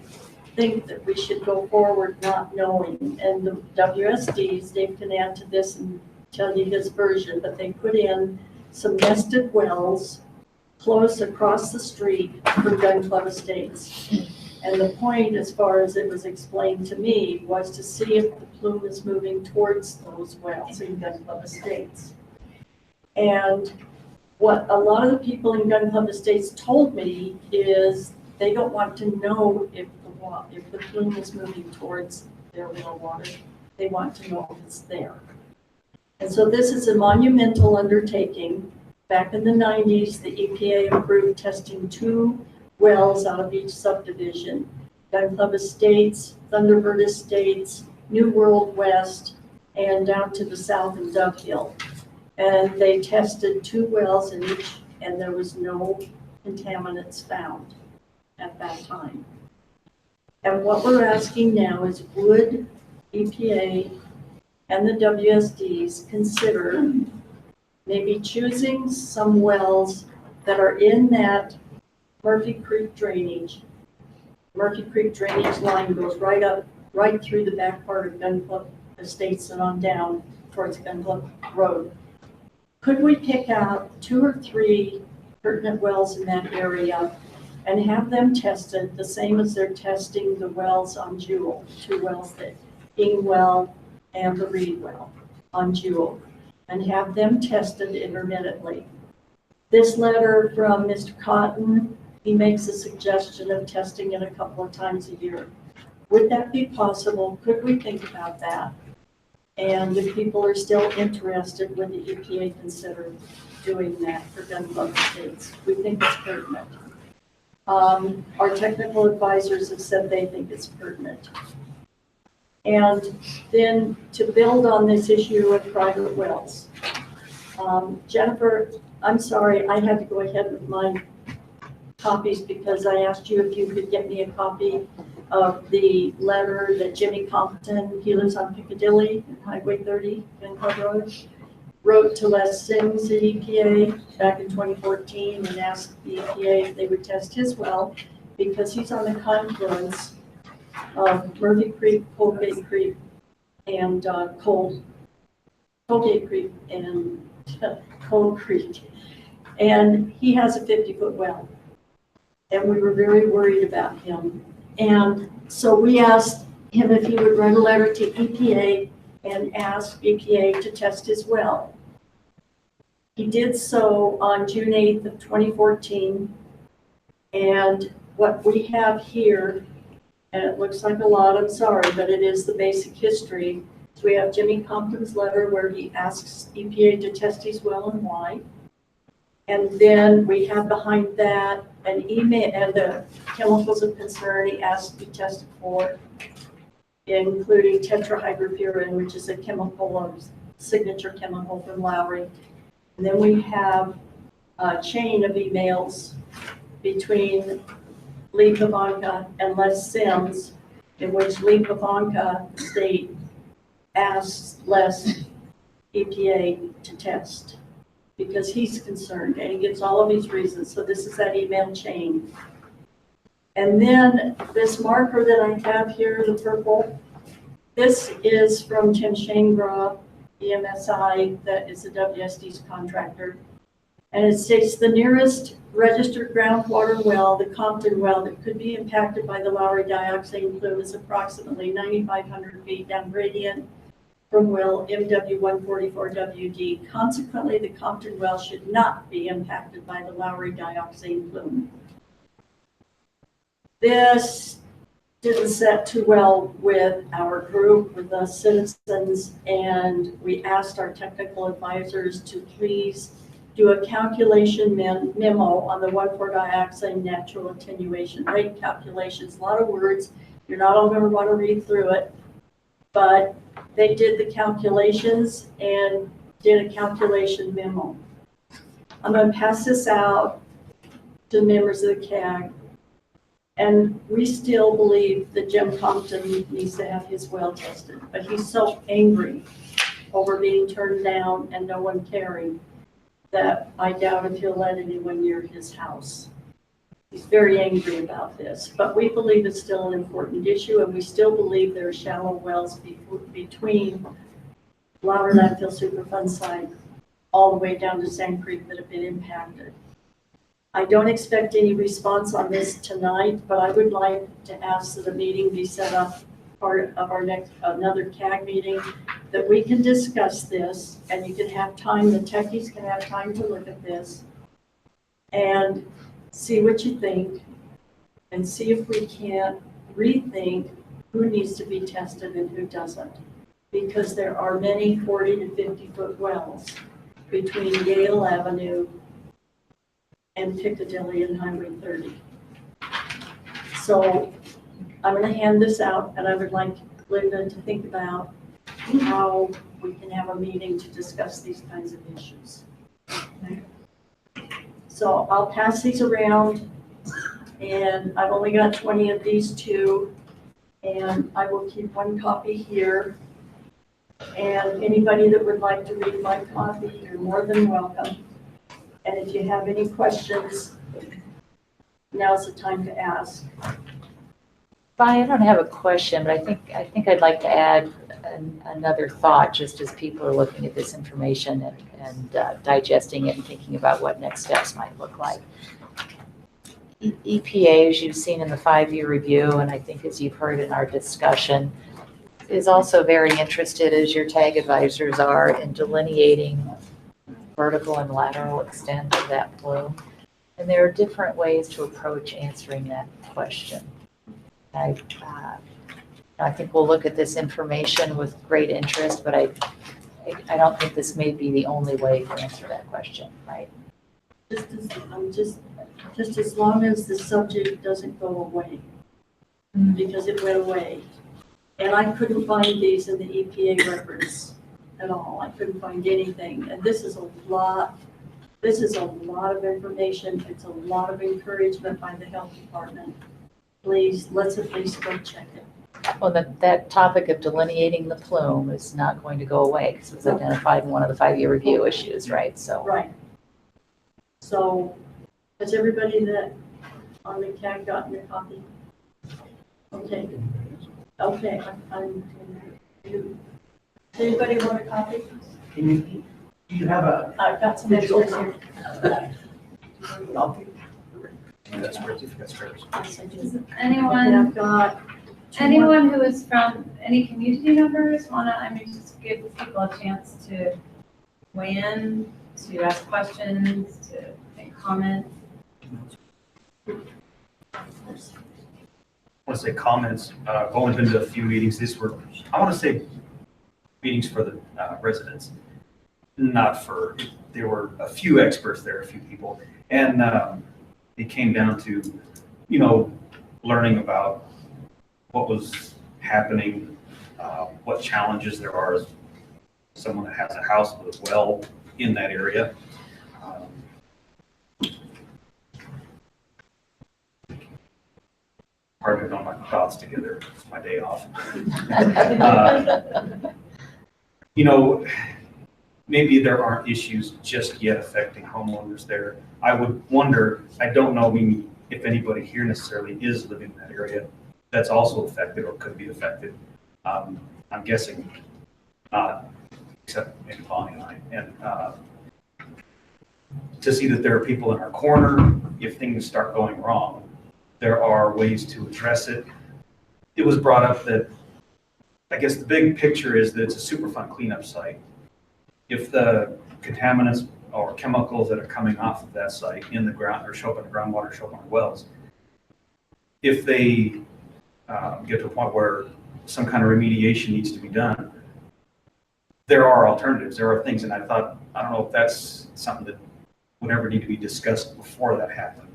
think that we should go forward not knowing. And the WSDs, Dave can add to this and tell you his version, but they put in some nested wells close across the street from Gun Club Estates. And the point, as far as it was explained to me, was to see if the plume is moving towards those wells in Gun Club Estates. And what a lot of the people in Gun Club Estates told me is they don't want to know if the plume is moving towards their well water. They want to know if it's there. And so this is a monumental undertaking. Back in the 90s, the EPA approved testing 2 wells out of each subdivision. Gun Club Estates, Thunderbird Estates, New World West, and down to the south in Dove Hill. And they tested 2 wells in each, and there was no contaminants found at that time. And what we're asking now is, would EPA and the WSDs consider maybe choosing some wells that are in that Murphy Creek drainage. Murphy Creek drainage line goes right up, right through the back part of Gun Club Estates and on down towards Gun Club Road. Could we pick out 2 or 3 pertinent wells in that area and have them tested the same as they're testing the wells on Jewel, 2 wells, the Ing well and the Reed well on Jewel, and have them tested intermittently? This letter from Mr. Cotton, he makes a suggestion of testing it a couple of times a year. Would that be possible? Could we think about that? And if people are still interested, would the EPA consider doing that for Gun Club Estates? We think it's pertinent. Our technical advisors have said they think it's pertinent. And then to build on this issue of private wells, Jennifer, I'm sorry, I had to go ahead with my copies because I asked you if you could get me a copy of the letter that Jimmy Compton, he lives on Piccadilly, Highway 30, Gun Club Road, wrote to Les Sims at EPA back in 2014 and asked the EPA if they would test his well because he's on the confluence of Murphy Creek, Colgate Creek, and Colgate Creek and Cold Creek. And he has a 50-foot well. And we were very worried about him. And so we asked him if he would write a letter to EPA and ask EPA to test his well. He did so on June 8th of 2014. And what we have here, and it looks like a lot, I'm sorry, but it is the basic history. So we have Jimmy Compton's letter where he asks EPA to test his well and why. And then we have behind that an email and the chemicals of concern he asked to be tested for, including tetrahydrofuran, which is a chemical, of signature chemical from Lowry. And then we have a chain of emails between Lee Pavanka and Les Sims, in which Lee Pavanka state asks Les EPA to test because he's concerned, and he gives all of these reasons. So this is that email chain. And then this marker that I have here, the purple, this is from Tim Shangra, EMSI, that is the WSD's contractor. And it states the nearest registered groundwater well, the Compton well, that could be impacted by the Lowry dioxane plume is approximately 9,500 feet down gradient from well MW144WD. Consequently, the Compton well should not be impacted by the Lowry dioxane plume. This didn't set too well with our group, with the citizens, and we asked our technical advisors to please do a calculation memo on the 1,4-dioxane natural attenuation rate calculations. A lot of words. You're not all going to want to read through it, but they did the calculations and did a calculation memo. I'm going to pass this out to members of the CAG. And we still believe that Jim Compton needs to have his well tested, but he's so angry over being turned down and no one caring that I doubt if he'll let anyone near his house. He's very angry about this, but we believe it's still an important issue, and we still believe there are shallow wells between Louder Landfill Superfund site all the way down to Sand Creek that have been impacted. I don't expect any response on this tonight, but I would like to ask that a meeting be set up part of our next, another CAG meeting, that we can discuss this, and you can have time, the techies can have time to look at this and see what you think, and see if we can't rethink who needs to be tested and who doesn't. Because there are many 40 to 50 foot wells between Yale Avenue and Piccadilly and Highway 30. So I'm going to hand this out, and I would like Linda to think about how we can have a meeting to discuss these kinds of issues. Okay. So I'll pass these around, and I've only got 20 of these too, and I will keep one copy here. And anybody that would like to read my copy, you're more than welcome. And if you have any questions, now's the time to ask. I don't have a question, but I think I'd like to add another thought, just as people are looking at this information and digesting it and thinking about what next steps might look like. EPA, as you've seen in the 5-year review, and I think as you've heard in our discussion, is also very interested, as your TAG advisors are, in delineating vertical and lateral extent of that plume. And there are different ways to approach answering that question. I think we'll look at this information with great interest, but I don't think this may be the only way to answer that question, right? Just as long as the subject doesn't go away, because it went away. And I couldn't find these in the EPA records at all. I couldn't find anything. And this is a lot of information. It's a lot of encouragement by the health department. Please, let's at least go check it. Well, that topic of delineating the plume is not going to go away because it was identified in one of the 5-year review issues, right? So. Right. So has everybody that on the CAG gotten a copy? Okay. Okay. Does anybody want a copy? Do you have a? I've got some extras here. That's great. You've got spares. Anyone who is from any community members just give people a chance to weigh in, to ask questions, to make comments. I want to say comments, going into a few meetings, these were, I want to say meetings for the residents, not for, there were a few experts there, a few people. And it came down to, learning about what was happening, what challenges there are as someone that has a house with a well in that area. Hard to know my thoughts together. It's my day off. Maybe there aren't issues just yet affecting homeowners there. I would wonder, I don't know if anybody here necessarily is living in that area that's also affected or could be affected. I'm guessing not, except maybe Bonnie and I. And to see that there are people in our corner, if things start going wrong, there are ways to address it. It was brought up that, I guess the big picture is that it's a Superfund cleanup site. If the contaminants or chemicals that are coming off of that site in the ground or show up in the groundwater, show up on the wells, if they get to a point where some kind of remediation needs to be done, there are alternatives. There are things, and I don't know if that's something that never need to be discussed before that happened.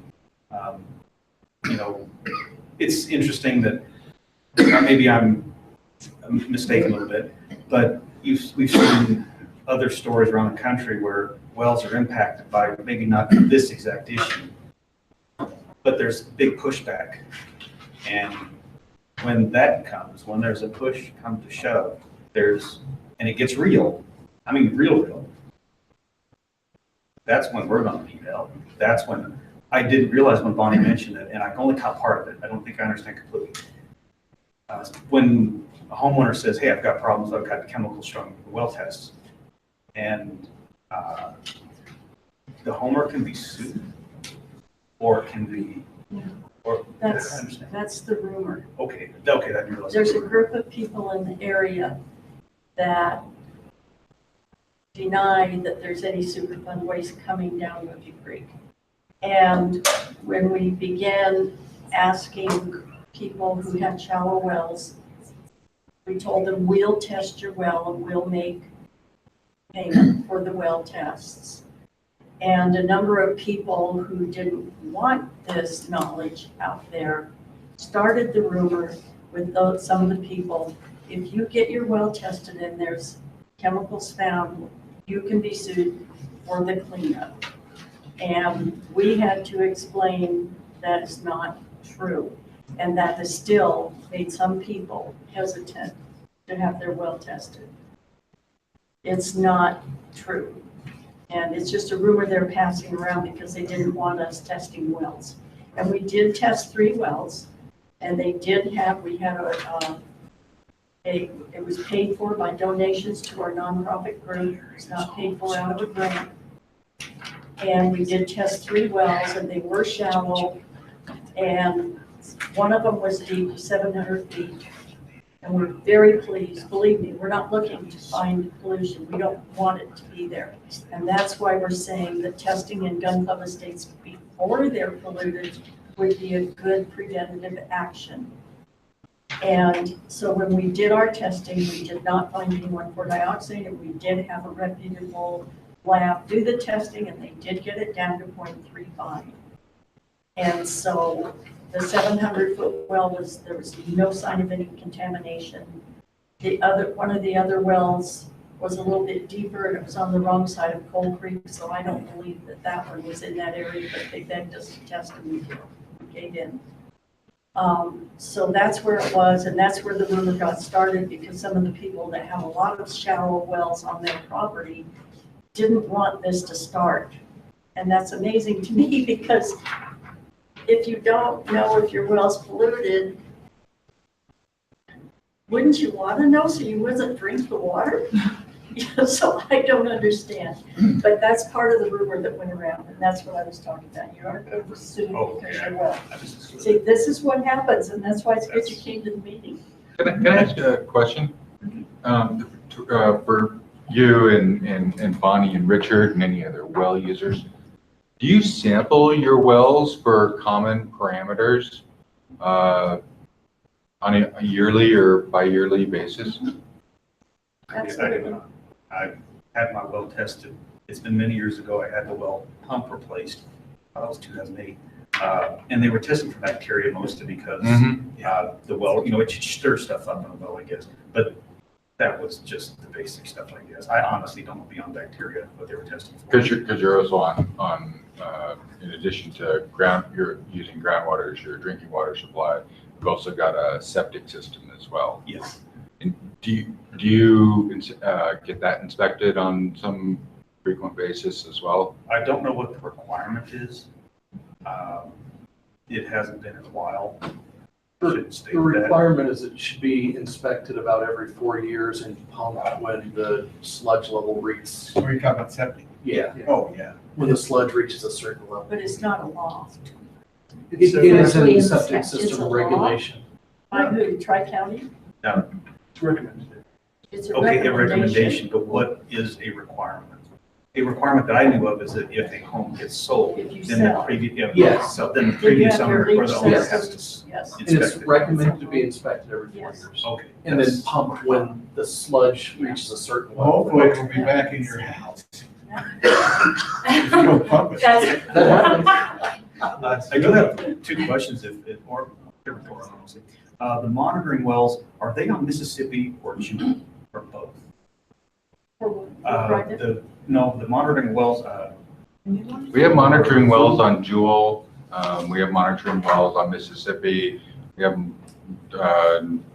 You know, it's interesting that maybe I'm mistaken a little bit, but we've seen other stories around the country where wells are impacted by maybe not this exact issue, but there's big pushback. And when that comes, when there's a push come to shove, and it gets real, I mean, real, that's when we're gonna need help. That's when, I didn't realize when Bonnie mentioned it, and I only caught part of it. I don't think I understand completely. When a homeowner says, hey, I've got problems, I've got chemicals from the well tests, and the homeowner can be sued, or can be, or, I understand. That's the rumor. Okay, I didn't realize. There's a group of people in the area that deny that there's any Superfund waste coming down Woodley Creek. And when we began asking people who had shallow wells, we told them, we'll test your well and we'll make payment for the well tests. And a number of people who didn't want this knowledge out there started the rumor with some of the people, if you get your well tested and there's chemicals found, you can be sued for the cleanup. And we had to explain that is not true. And that has still made some people hesitant to have their well tested. It's not true. And it's just a rumor they're passing around because they didn't want us testing wells. And we did test 3 wells, and they did have, we had it was paid for by donations to our nonprofit group. It's not paid for out of a grant. And we did test 3 wells, and they were shallow, and one of them was deep, 700 feet. And we're very pleased. Believe me, we're not looking to find pollution. We don't want it to be there. And that's why we're saying that testing in Gun Club estates before they're polluted would be a good preventative action. And so when we did our testing, we did not find anyone for dioxin, and we did have a reputable lab do the testing, and they did get it down to 0.35. And so the 700-foot well there was no sign of any contamination. One of the other wells was a little bit deeper, and it was on the wrong side of Coal Creek, so I don't believe that one was in that area, but they begged us to test, and we gave in. So that's where it was, and that's where the rumor got started, because some of the people that have a lot of shallow wells on their property didn't want this to start. And that's amazing to me, because if you don't know if your well's polluted, wouldn't you want to know so you wouldn't drink the water? So I don't understand. But that's part of the rumor that went around, and that's what I was talking about. You aren't going to sue because you're well. See, this is what happens, and that's why it's good you came to the meeting. Can I ask you a question? For you and Bonnie and Richard and any other well users, do you sample your wells for common parameters on a yearly or bi-yearly basis? I had my well tested. It's been many years ago. I had the well pump replaced. That was 2008. And they were testing for bacteria mostly because the well, it should stir stuff up in a well, I guess. But that was just the basic stuff, I guess. I honestly don't know beyond bacteria what they were testing for. Because you're also on in addition to you're using groundwater as your drinking water supply. You've also got a septic system as well. Yes. And do you get that inspected on some frequent basis as well? I don't know what the requirement is. It hasn't been in a while. The requirement is it should be inspected about every 4 years and pumped when the sludge level reaches. Are you talking about septic? Yeah. Oh, yeah. When the sludge reaches a certain level. But it's not a law. It is in the septic It's a system law? regulation. By who, Tri-County? No. It's recommended. It's a Okay, a recommendation. recommendation, but what is a requirement? A requirement that I knew of is that if a home gets sold, If you then the sell. previous, Yes. so then the Then you previous have your owner or the leach owner system. has to Yes. And it's inspect it. recommended to be inspected every 4 Yes. years. Okay. And then pumped when the sludge reaches a certain level. Hopefully it'll be back in your house. I do have two questions or honestly. The monitoring wells, are they on Mississippi or Jewel or both? The monitoring wells, We have monitoring wells on Jewel. We have monitoring wells on Mississippi. We have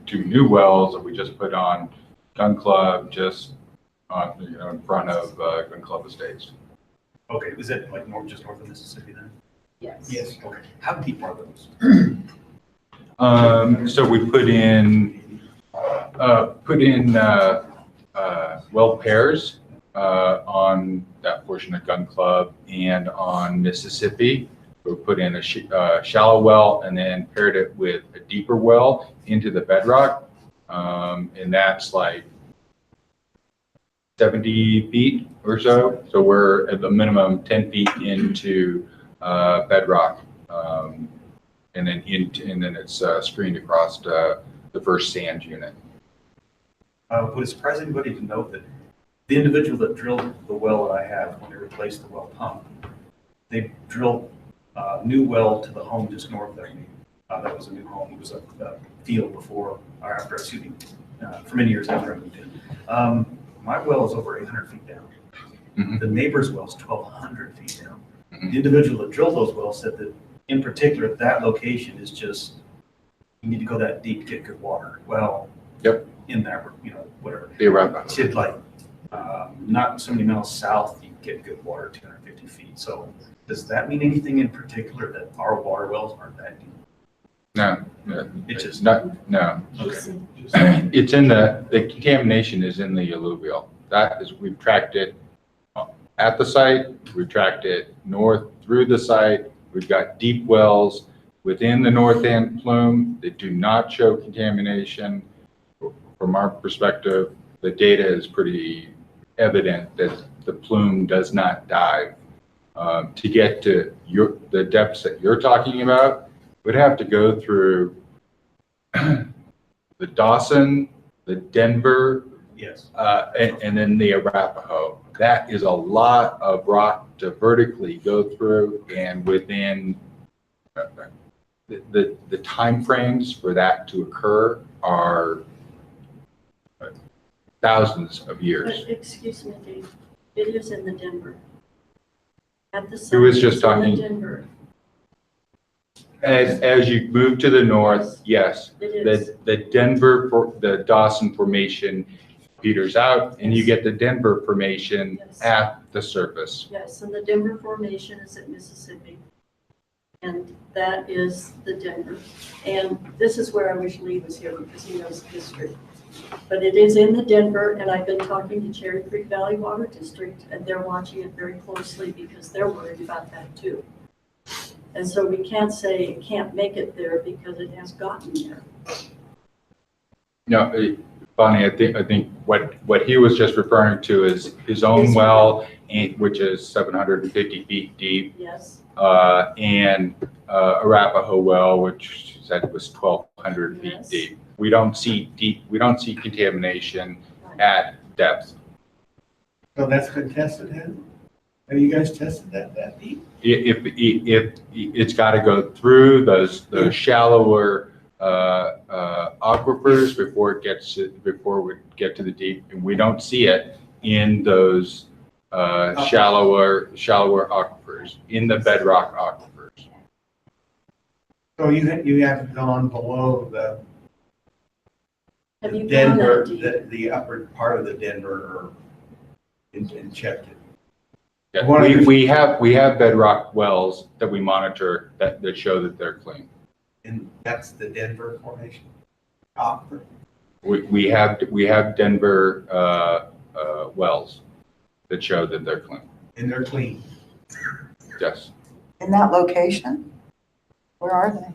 2 new wells that we just put on Gun Club, just on, in front of Gun Club Estates. okay, is it like just north of Mississippi then? Yes. Yes. Okay. How deep are those? So we put in well pairs on that portion of Gun Club and on Mississippi. We put in a shallow well and then paired it with a deeper well into the bedrock. And that's like 70 feet or so. So we're at the minimum 10 feet into bedrock. And then it's screened across the first sand unit. Would it surprise anybody to know that the individual that drilled the well that I have, when they replaced the well pump, they drilled a new well to the home just north of me. That was a new home. It was a field before, or after, excuse me, for many years after I moved in. My well is over 800 feet down. Mm-hmm. The neighbor's well is 1,200 feet down. Mm-hmm. The individual that drilled those wells said that, in particular, that location is just, you need to go that deep to get good water. Well, yep. In that, whatever. The Arapaho. It's like not so many miles south, you get good water, 250 feet. So does that mean anything in particular that our water wells aren't that deep? No, It's just not, no. Okay. It's in the contamination is in the alluvial. That is, we've tracked it at the site, we've tracked it north through the site. We've got deep wells within the north end plume that do not show contamination. From our perspective, the data is pretty evident that the plume does not dive. To get to the depths that you're talking about, would have to go through the Dawson, the Denver, yes, and then the Arapaho. That is a lot of rock to vertically go through, and within the timeframes for that to occur are thousands of years. Excuse me, Dave, it is in the Denver. At the Who was site, just it's in the talking? Denver. As you move to the north, yes, It is. the the Dawson Formation peters out, and you get the Denver Formation Yes. at the surface. Yes, and the Denver Formation is at Mississippi. And that is the Denver. And this is where I wish Lee was here because he knows the history. But it is in the Denver, and I've been talking to Cherry Creek Valley Water District, and they're watching it very closely because they're worried about that too. And so we can't say it can't make it there because it has gotten there. No, Bonnie, I think what he was just referring to is his own well, which is 750 feet deep. Yes. And Arapaho well, which she said was 1,200 feet Yes. deep. We don't see contamination at depth. So that's been tested, has it? Have you guys tested that deep? If it's got to go through those shallower aquifers before we get to the deep, and we don't see it in those shallower aquifers, in the bedrock aquifers. So you haven't gone below the Have you gone Denver, that deep? the upper part of the Denver, and checked it? Yeah, we have bedrock wells that we monitor that show that they're clean. And that's the Denver Formation aquifer? We have Denver wells that show that they're clean. And they're clean? Yes. In that location? Where are they?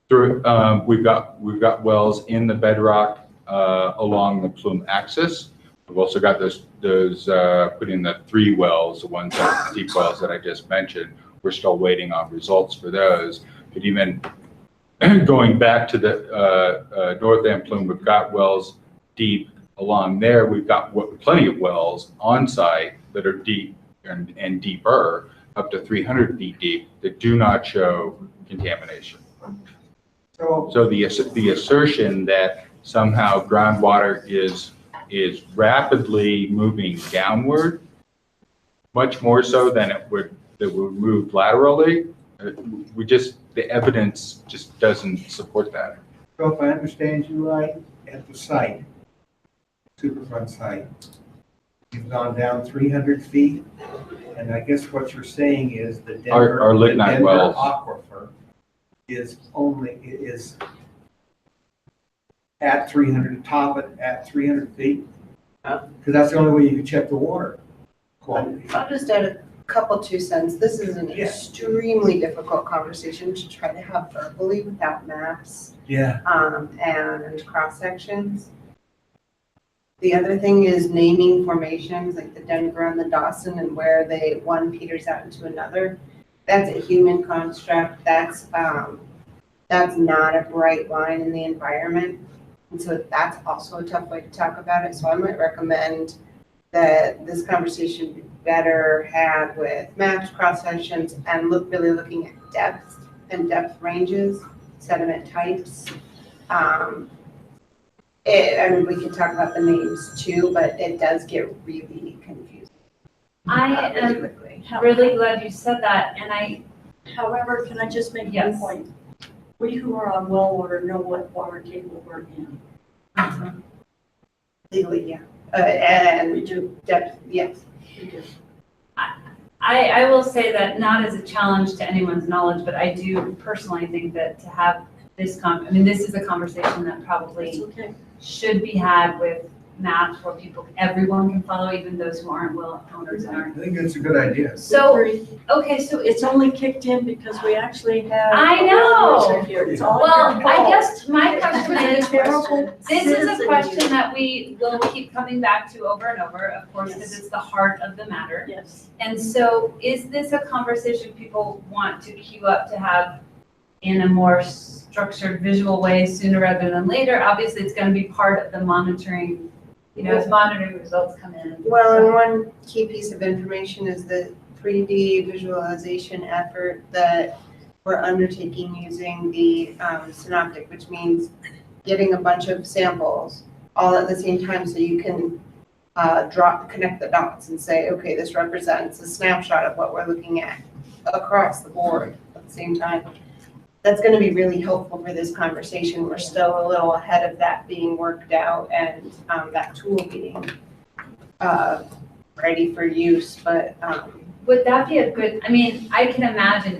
Through we've got wells in the bedrock along the plume axis. We've also got those put in the 3 wells, the ones that deep wells that I just mentioned. We're still waiting on results for those. But even going back to the north end plume, we've got wells deep along there. We've got plenty of wells on site that are deep and deeper, up to 300 feet deep, that do not show contamination. So the assertion that somehow groundwater is rapidly moving downward, much more so than it would move laterally, the evidence just doesn't support that. So if I understand you right, at the site, Superfront site, you've gone down 300 feet, and I guess what you're saying is the Denver, Our lignite wells. aquifer is at 300, top it at 300 feet? Because that's the only way you can check the water quality. I'll just add a couple 2 cents. This is an extremely difficult conversation to try to have verbally without maps. Yeah. And cross sections. The other thing is naming formations like the Denver and the Dawson and where one peters out into another. That's a human construct. That's not a bright line in the environment. And so that's also a tough way to talk about it. So I might recommend that this conversation be better had with maps, cross sections, and really looking at depth and depth ranges, sediment types. We can talk about the names too, but it does get really confusing. I am really glad you said that, and However, can I just make one point? We who are on well water know what water table we're in. Legally, yeah. And we do. Depth, yes. We do. I will say that not as a challenge to anyone's knowledge, but I do personally think that to have this this is a conversation that probably should be had with maps where everyone can follow, even those who aren't well owners and aren't. I think that's a good idea. So, okay, so it's only kicked in because we actually have. I know. well here. It's all Well, your I fault. guess my question is, this is a citizen question you. that we will keep coming back to over and over, of course, because it's the heart of the matter. Yes. And so is this a conversation people want to queue up to have in a more structured visual way sooner rather than later? Obviously, it's going to be part of the monitoring, as monitoring results come in. Well, and one key piece of information is the 3D visualization effort that we're undertaking using the synoptic, which means getting a bunch of samples all at the same time so you can connect the dots and say, okay, this represents a snapshot of what we're looking at across the board at the same time. That's going to be really helpful for this conversation. We're still a little ahead of that being worked out and that tool being ready for use, but. Would that be a good, I can imagine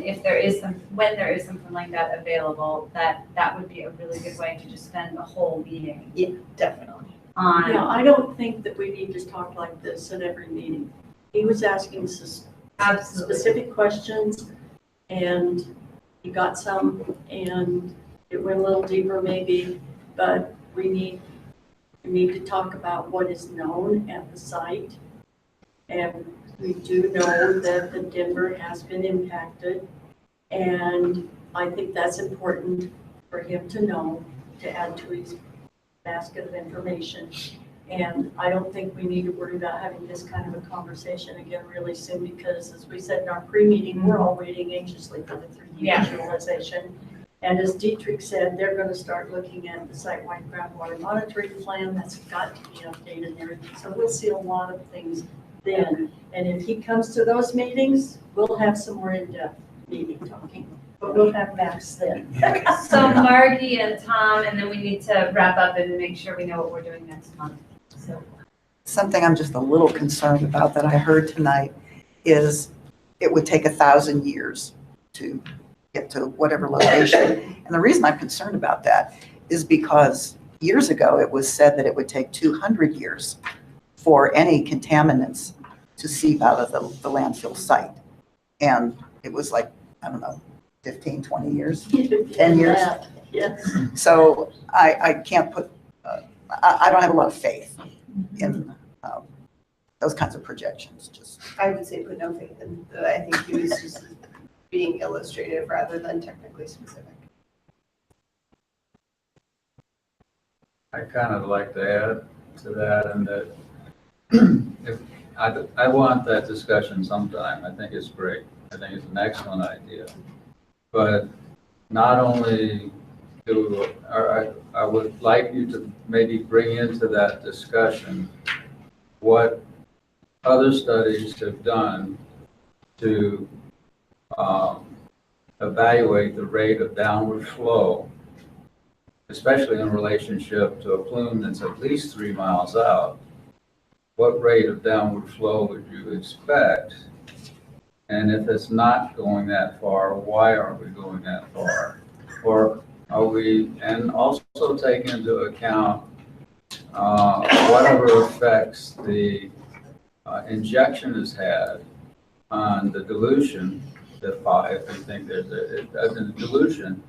when there is something like that available, that would be a really good way to just spend the whole meeting. Yeah, definitely. Yeah, I don't think that we need to talk like this at every meeting. He was asking specific questions and he got some, and it went a little deeper maybe, but we need to talk about what is known at the site. And we do know that the Denver has been impacted, and I think that's important for him to know, to add to his basket of information. And I don't think we need to worry about having this kind of a conversation again really soon, because as we said in our pre-meeting, we're all waiting anxiously for the 3D visualization. And as Dietrich said, they're going to start looking at the site-wide groundwater monitoring plan that's got to be updated and everything. So we'll see a lot of things then. And if he comes to those meetings, we'll have some more in-depth meeting talking, but we'll have maps then. So Margie and Tom, and then we need to wrap up and make sure we know what we're doing next month. So. Something I'm just a little concerned about that I heard tonight is it would take 1,000 years to get to whatever location. And the reason I'm concerned about that is because years ago it was said that it would take 200 years for any contaminants to seep out of the landfill site. And it was like, I don't know, 15, 20 years, 10 years. Yes. So I can't put, I don't have a lot of faith in those kinds of projections. Just I would say put no faith in. I think he was just being illustrative rather than technically specific. I kind of like to add to that, and that I want that discussion sometime. I think it's great. I think it's an excellent idea. But not only I would like you to maybe bring into that discussion what other studies have done to evaluate the rate of downward flow, especially in relationship to a plume that's at least 3 miles out. What rate of downward flow would you expect? And if it's not going that far, why aren't we going that far? Or are we, and also take into account whatever effects the injection has had on the dilution, if you think there's a dilution,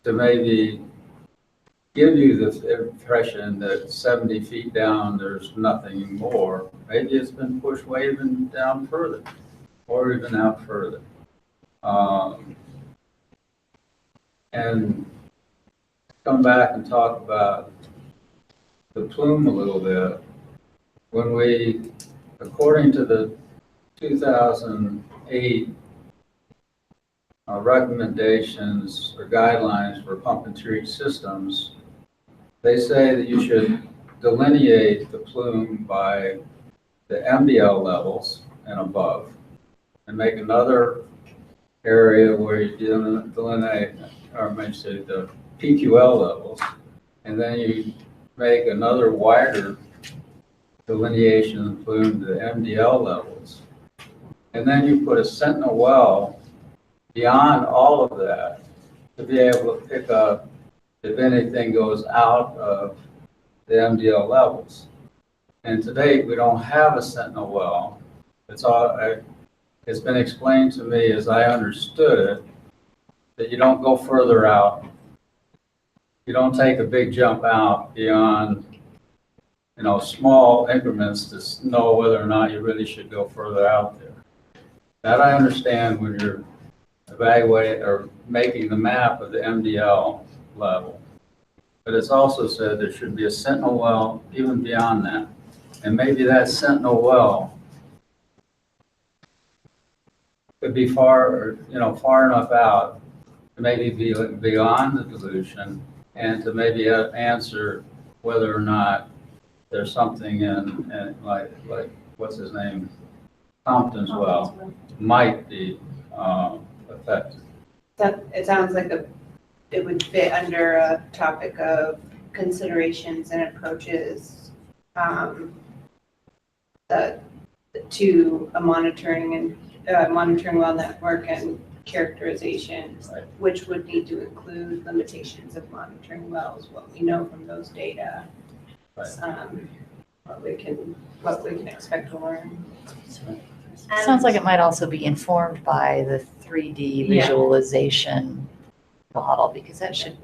to maybe give you the impression that 70 feet down, there's nothing more. Maybe it's been pushed way even down further, or even out further. And come back and talk about the plume a little bit. When we, according to the 2008 recommendations or guidelines for pump and treat systems, they say that you should delineate the plume by the MDL levels and above, and make another area where you delineate, or maybe say the PQL levels, and then you make another wider delineation of the plume to the MDL levels. And then you put a sentinel well beyond all of that to be able to pick up if anything goes out of the MDL levels. And to date, we don't have a sentinel well. It's been explained to me, as I understood it, that you don't go further out. You don't take a big jump out beyond, small increments to know whether or not you really should go further out there. That I understand when you're evaluating or making the map of the MDL level. But it's also said there should be a sentinel well even beyond that. And maybe that sentinel well could be far enough out to maybe be beyond the dilution, and to maybe answer whether or not there's something in like what's his name, Compton's well, might be affected. It sounds like it would fit under a topic of considerations and approaches to a monitoring well network and characterization, which would need to include limitations of monitoring wells, what we know from those data, what we can expect to learn. Sounds like it might also be informed by the 3D visualization model, because that should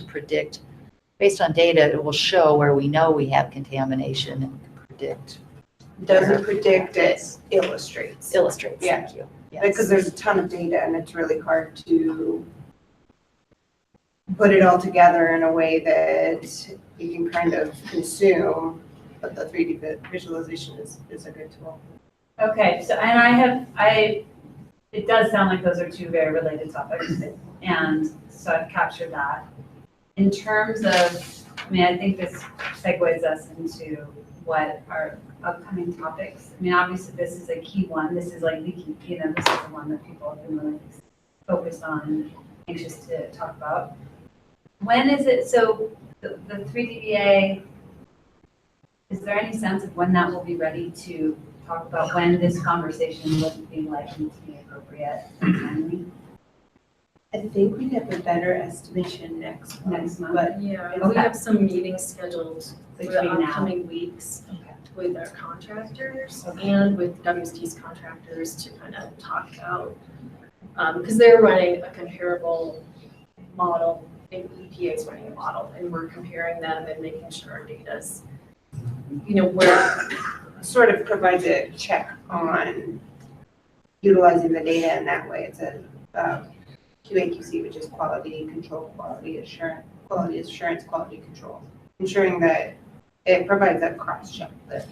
predict, based on data, it will show where we know we have contamination and predict. Doesn't predict, it illustrates. Illustrates, Yeah. thank you. Yes. Because there's a ton of data and it's really hard to put it all together in a way that you can kind of consume, but the 3D visualization is a good tool. Okay, so, and it does sound like those are two very related topics, and so I've captured that. In terms of, I think this segues us into what our upcoming topics. Obviously this is a key one. This is like the key, this is the one that people have been really focused on and anxious to talk about. When is it, so the 3DVA, is there any sense of when that will be ready to talk about, when this conversation would be likely to be appropriate and timely? I think we have a better estimation next month. But Yeah, okay. we have some meetings scheduled for the Between now. upcoming weeks Okay. with our contractors and with WST's contractors to kind of talk about, because they're running a comparable model, and EPA is running a model, and we're comparing them and making sure our data's, where sort of provides a check on utilizing the data in that way. It's a QAQC, which is quality control, quality assurance, quality control, ensuring that it provides a cross check that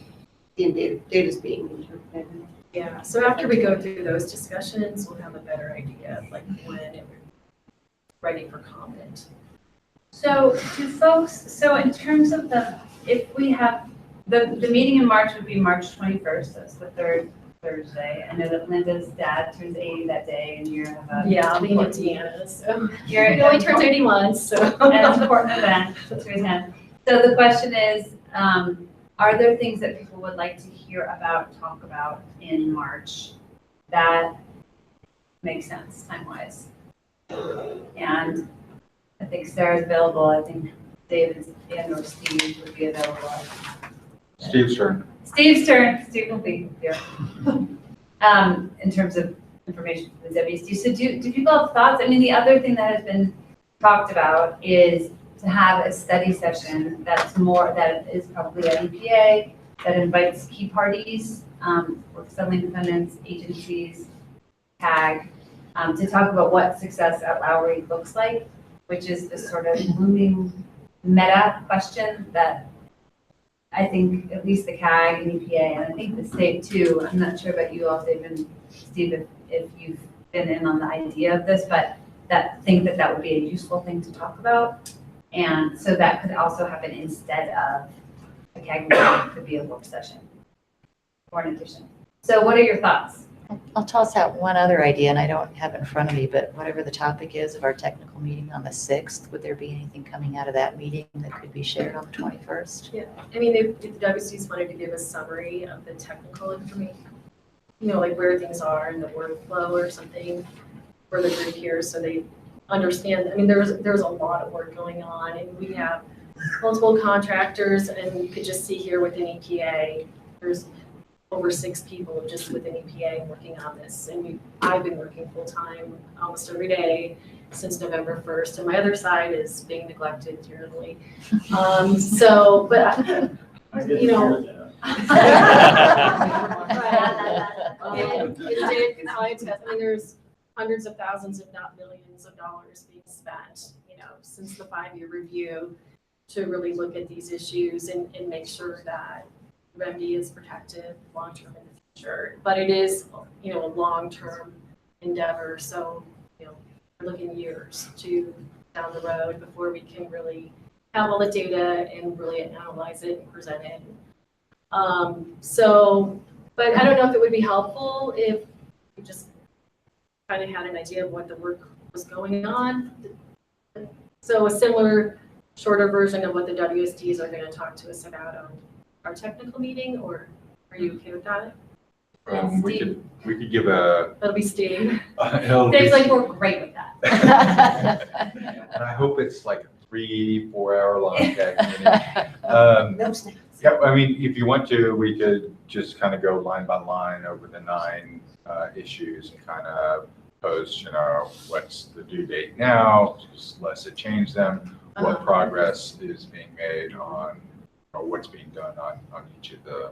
data's being interpreted. Yeah, so after we go through those discussions, we'll have a better idea of like when it would ready for comment. So so in terms of if we have, the meeting in March would be March 21st, that's the third Thursday. I know that Linda's dad turns 80 that day and you're Yeah, I'll be in Indiana, so he he only turns 80 months, so. That's an important event, that's raise hand. So the question is, are there things that people would like to hear about, talk about in March that make sense time-wise? And I think Sarah's available, I think David and or Steve would be available. Steve's turn. Steve's turn, Steve will be here. In terms of information from the WSD. So do people have thoughts? I mean, the other thing that has been talked about is to have a study session that is probably at EPA, that invites key parties, work settling defendants, agencies, CAG, to talk about what success at Lowry looks like, which is this sort of looming meta question that I think at least the CAG and EPA, and I think the state too, I'm not sure about you all, Dave and Steve, if you've been in on the idea of this, but think that would be a useful thing to talk about. And so that could also happen instead of a CAG meeting, could be a work session or an addition. So what are your thoughts? I'll toss out one other idea, and I don't have it in front of me, but whatever the topic is of our technical meeting on the 6th, would there be anything coming out of that meeting that could be shared on the 21st? Yeah, I mean, if the WCs wanted to give a summary of the technical information, like where things are in the workflow or something for the group here, so they understand. I mean, there's a lot of work going on, and we have multiple contractors, and you could just see here within EPA, there's over 6 people just within EPA working on this. And I've been working full-time almost every day since November 1st, and my other side is being neglected terribly. But data compliance test, I mean, there's hundreds of thousands, if not millions of dollars being spent, since the 5-year review to really look at these issues and make sure that remedy is protected long-term in the future. But it is, a long-term endeavor. So, we're looking years down the road before we can really have all the data and really analyze it and present it. But I don't know if it would be helpful if we just kind of had an idea of what the work was going on. So a similar, shorter version of what the WSDs are going to talk to us about on our technical meeting, or are you okay with that? We could give a. That'll be Steve. Dave's like, we're great with that. And I hope it's like a 3-4 hour long CAG meeting. Yeah, I mean, if you want to, we could just kind of go line by line over the 9 issues and kind of post, what's the due date now, just let's change them, what progress is being made on, what's being done on each of the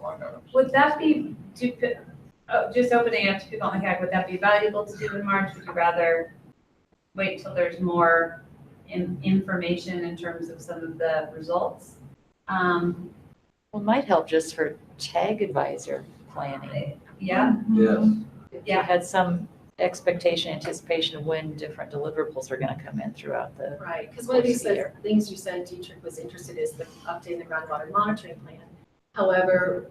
line items. Would that be, just opening up to people on the CAG, would that be valuable to do in March? Would you rather wait till there's more information in terms of some of the results? Well, it might help just for CHAG advisor planning. Yeah. Yes. If you had some expectation, anticipation of when different deliverables are going to come in throughout the Right, because one of these things you said Dietrich was interested is the updating the groundwater monitoring plan. However,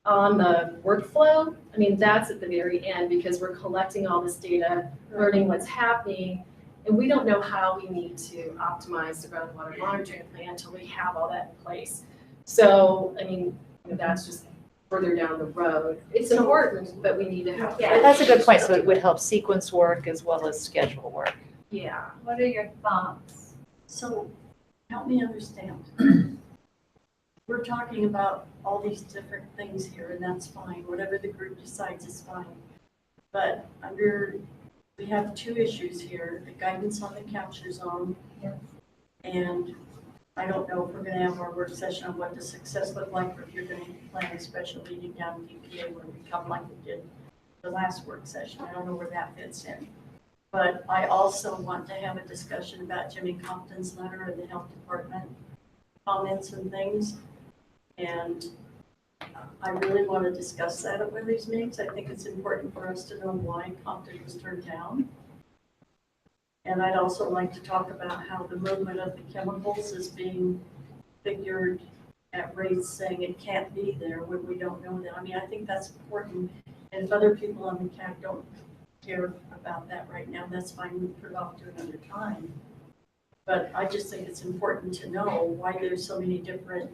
on the workflow, I mean, that's at the very end because we're collecting all this data, learning what's happening, and we don't know how we need to optimize the groundwater monitoring plan until we have all that in place. So, I mean, that's just further down the road. It's important, but we need to have. Yeah, that's a good point. So it would help sequence work as well as schedule work. Yeah. What are your thoughts? So help me understand. We're talking about all these different things here, and that's fine. Whatever the group decides is fine. But we have 2 issues here, the guidance on the capture zone. Yes. And I don't know if we're going to have our work session on what the success look like, or if you're going to plan a special meeting down in EPA when we come like we did the last work session. I don't know where that fits in. But I also want to have a discussion about Jimmy Compton's letter and the health department comments and things. And I really want to discuss that at one of these meetings. I think it's important for us to know why Compton was turned down. And I'd also like to talk about how the movement of the chemicals is being figured at rates saying it can't be there when we don't know that. I mean, I think that's important. And if other people on the CAG don't care about that right now, that's fine. We put it off to another time. But I just think it's important to know why there's so many different,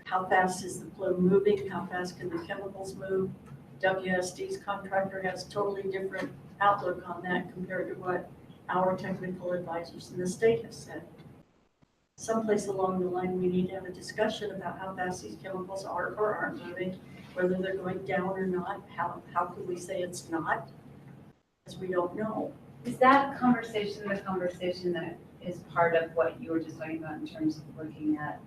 how fast is the flow moving? How fast can the chemicals move? WSD's contractor has totally different outlook on that compared to what our technical advisors in the state have said. Someplace along the line, we need to have a discussion about how fast these chemicals are or aren't moving, whether they're going down or not. How could we say it's not? Because we don't know. Is that conversation the conversation that is part of what you were just talking about in terms of looking at?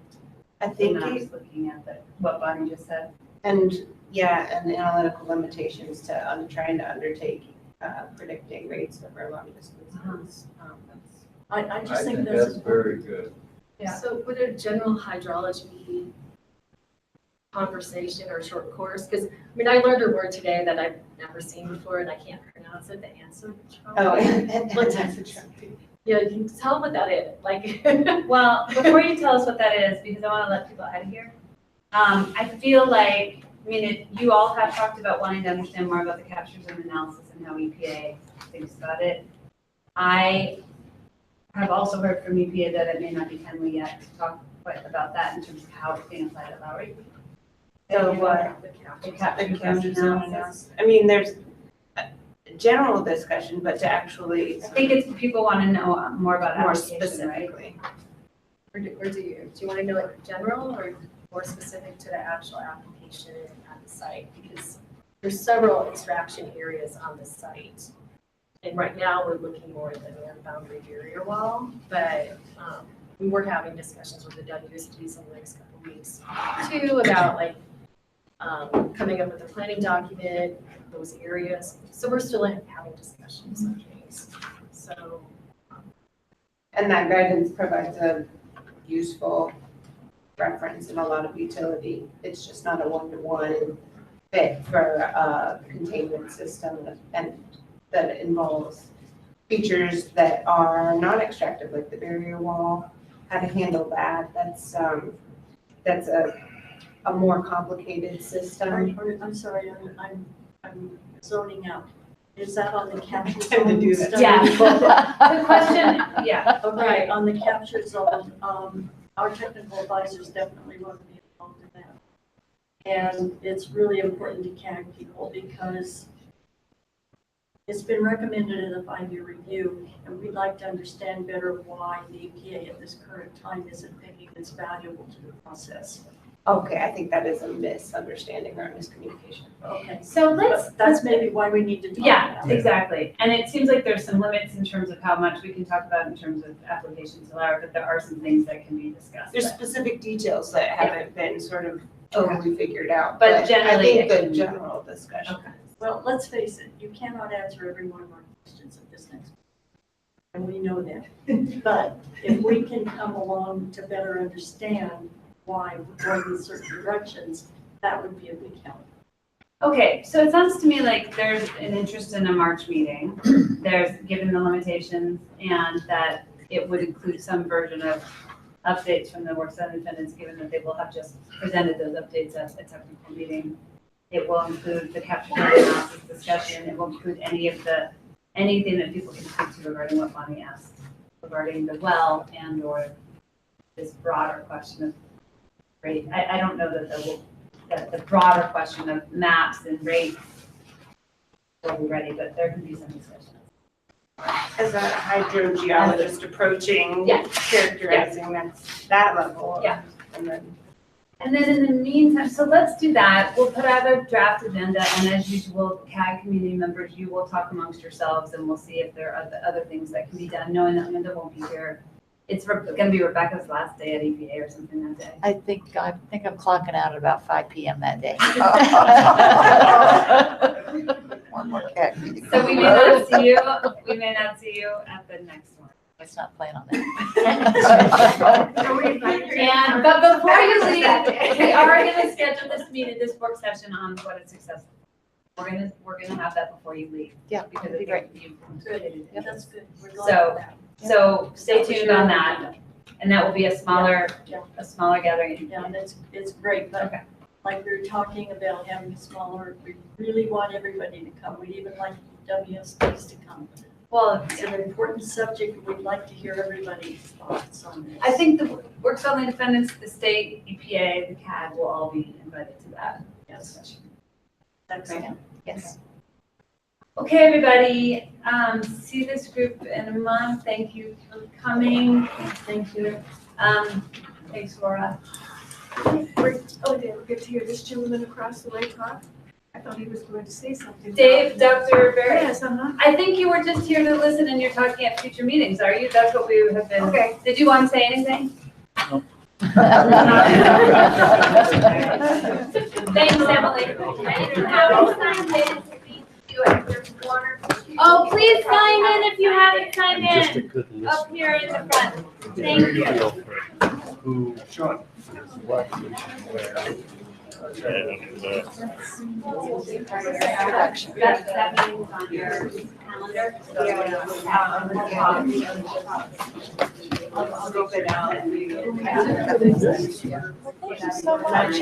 I think when I was looking at what Bonnie just said. and yeah, and the analytical limitations to trying to undertake predicting rates over long distances. I just think that's very good. Yeah. So would a general hydrology conversation or short course? Because, I mean, I learned a word today that I've never seen before and I can't pronounce it, the answer. Oh, yeah, you can tell what that is, like. Well, before you tell us what that is, because I want to let people out of here, I feel like, I mean, you all have talked about wanting to understand more about the captures and analysis and how EPA thinks about it. I have also heard from EPA that it may not be timely yet to talk quite about that in terms of how it's being applied at Lowry. So what? The captures and analysis. I mean, there's a general discussion, but to actually. I think it's people want to know more about more application, specifically. Right? Or do you want to know like general or more specific to the actual application at the site? Because there's several extraction areas on the site. And right now we're looking more at the boundary barrier wall, but we were having discussions with the WSDs in the next couple of weeks too about like coming up with a planning document, those areas. So we're still having discussions on things. So. And that guidance provides a useful reference in a lot of utility. It's just not a one-to-one fit for a containment system and that involves features that are not extractive, like the barrier wall, how to handle that. That's a more complicated system. I'm sorry, I'm zoning out. Is that on the capture Time to zone do that. study? Yeah. The question, yeah. Okay, on the capture zone, our technical advisors definitely want to be involved in that. And it's really important to CAG people because it's been recommended in the 5-year review, and we'd like to understand better why the EPA at this current time isn't thinking it's valuable to the process. Okay, I think that is a misunderstanding or a miscommunication. Okay, So let's, that's maybe why we need to talk yeah, about it. exactly. And it seems like there's some limits in terms of how much we can talk about in terms of applications to Lowry, but there are some things that can be discussed. There's specific details that haven't been sort of totally figured out. But generally I think it the can- general discussion. Okay. Well, let's face it, you cannot answer every one of our questions at this next. And we know that. But if we can come along to better understand why we're going in certain directions, that would be a big help. Okay, so it sounds to me like there's an interest in a March meeting. There's, given the limitations, and that it would include some version of updates from the work study defendants, given that they will have just presented those updates at a technical meeting. It will include the capture data analysis discussion. It will include anything that people can speak to regarding what Bonnie asked, regarding the well and or this broader question of rate. I don't know that the broader question of maps and rates will be ready, but there can be some discussion. As a hydrogeologist approaching, characterizing that level. Yeah. And then And then in the meantime, so let's do that. We'll put out a draft agenda, and as usual, CAG community members, you will talk amongst yourselves, and we'll see if there are other things that can be done, knowing that Linda won't be here. It's going to be Rebecca's last day at EPA or something that day. I think I'm clocking out at about 5 p.m. that day. One more CAG meeting. So we may not see you. We may not see you at the next one. Let's not plan on that. And, but before you leave, we are gonna schedule this meeting, this work session on what is successful. We're gonna have that before you leave. Yeah, Because that'd be great. you. That's good. We're glad So, for that. so stay tuned on that, and that will be a smaller gathering. Yeah, and it's great, but like we were talking about having smaller, we really want everybody to come. We'd even like WSPs to come. Well, It's an important subject. We'd like to hear everybody's thoughts on this. I think the Works on Independence, the state, EPA, the CAG will all be invited to that discussion. Excellent. Yes. Okay, everybody, see this group in a month. Thank you for coming. Thank you. Thanks, Laura. Oh, Dave, we'll get to hear this gentleman across the way talk. I thought he was going to say something. Dave, Dr. Barry. Yes, I think you were just here to listen and you're talking at future meetings, are you? That's what we have been. Okay. Did you want to say anything? No. Thanks, Emily. Oh, please sign in if you haven't signed in, up here in the front. Thank you. Who, Sean? That meeting's on your calendar. I'll go fit out. Thank you so much.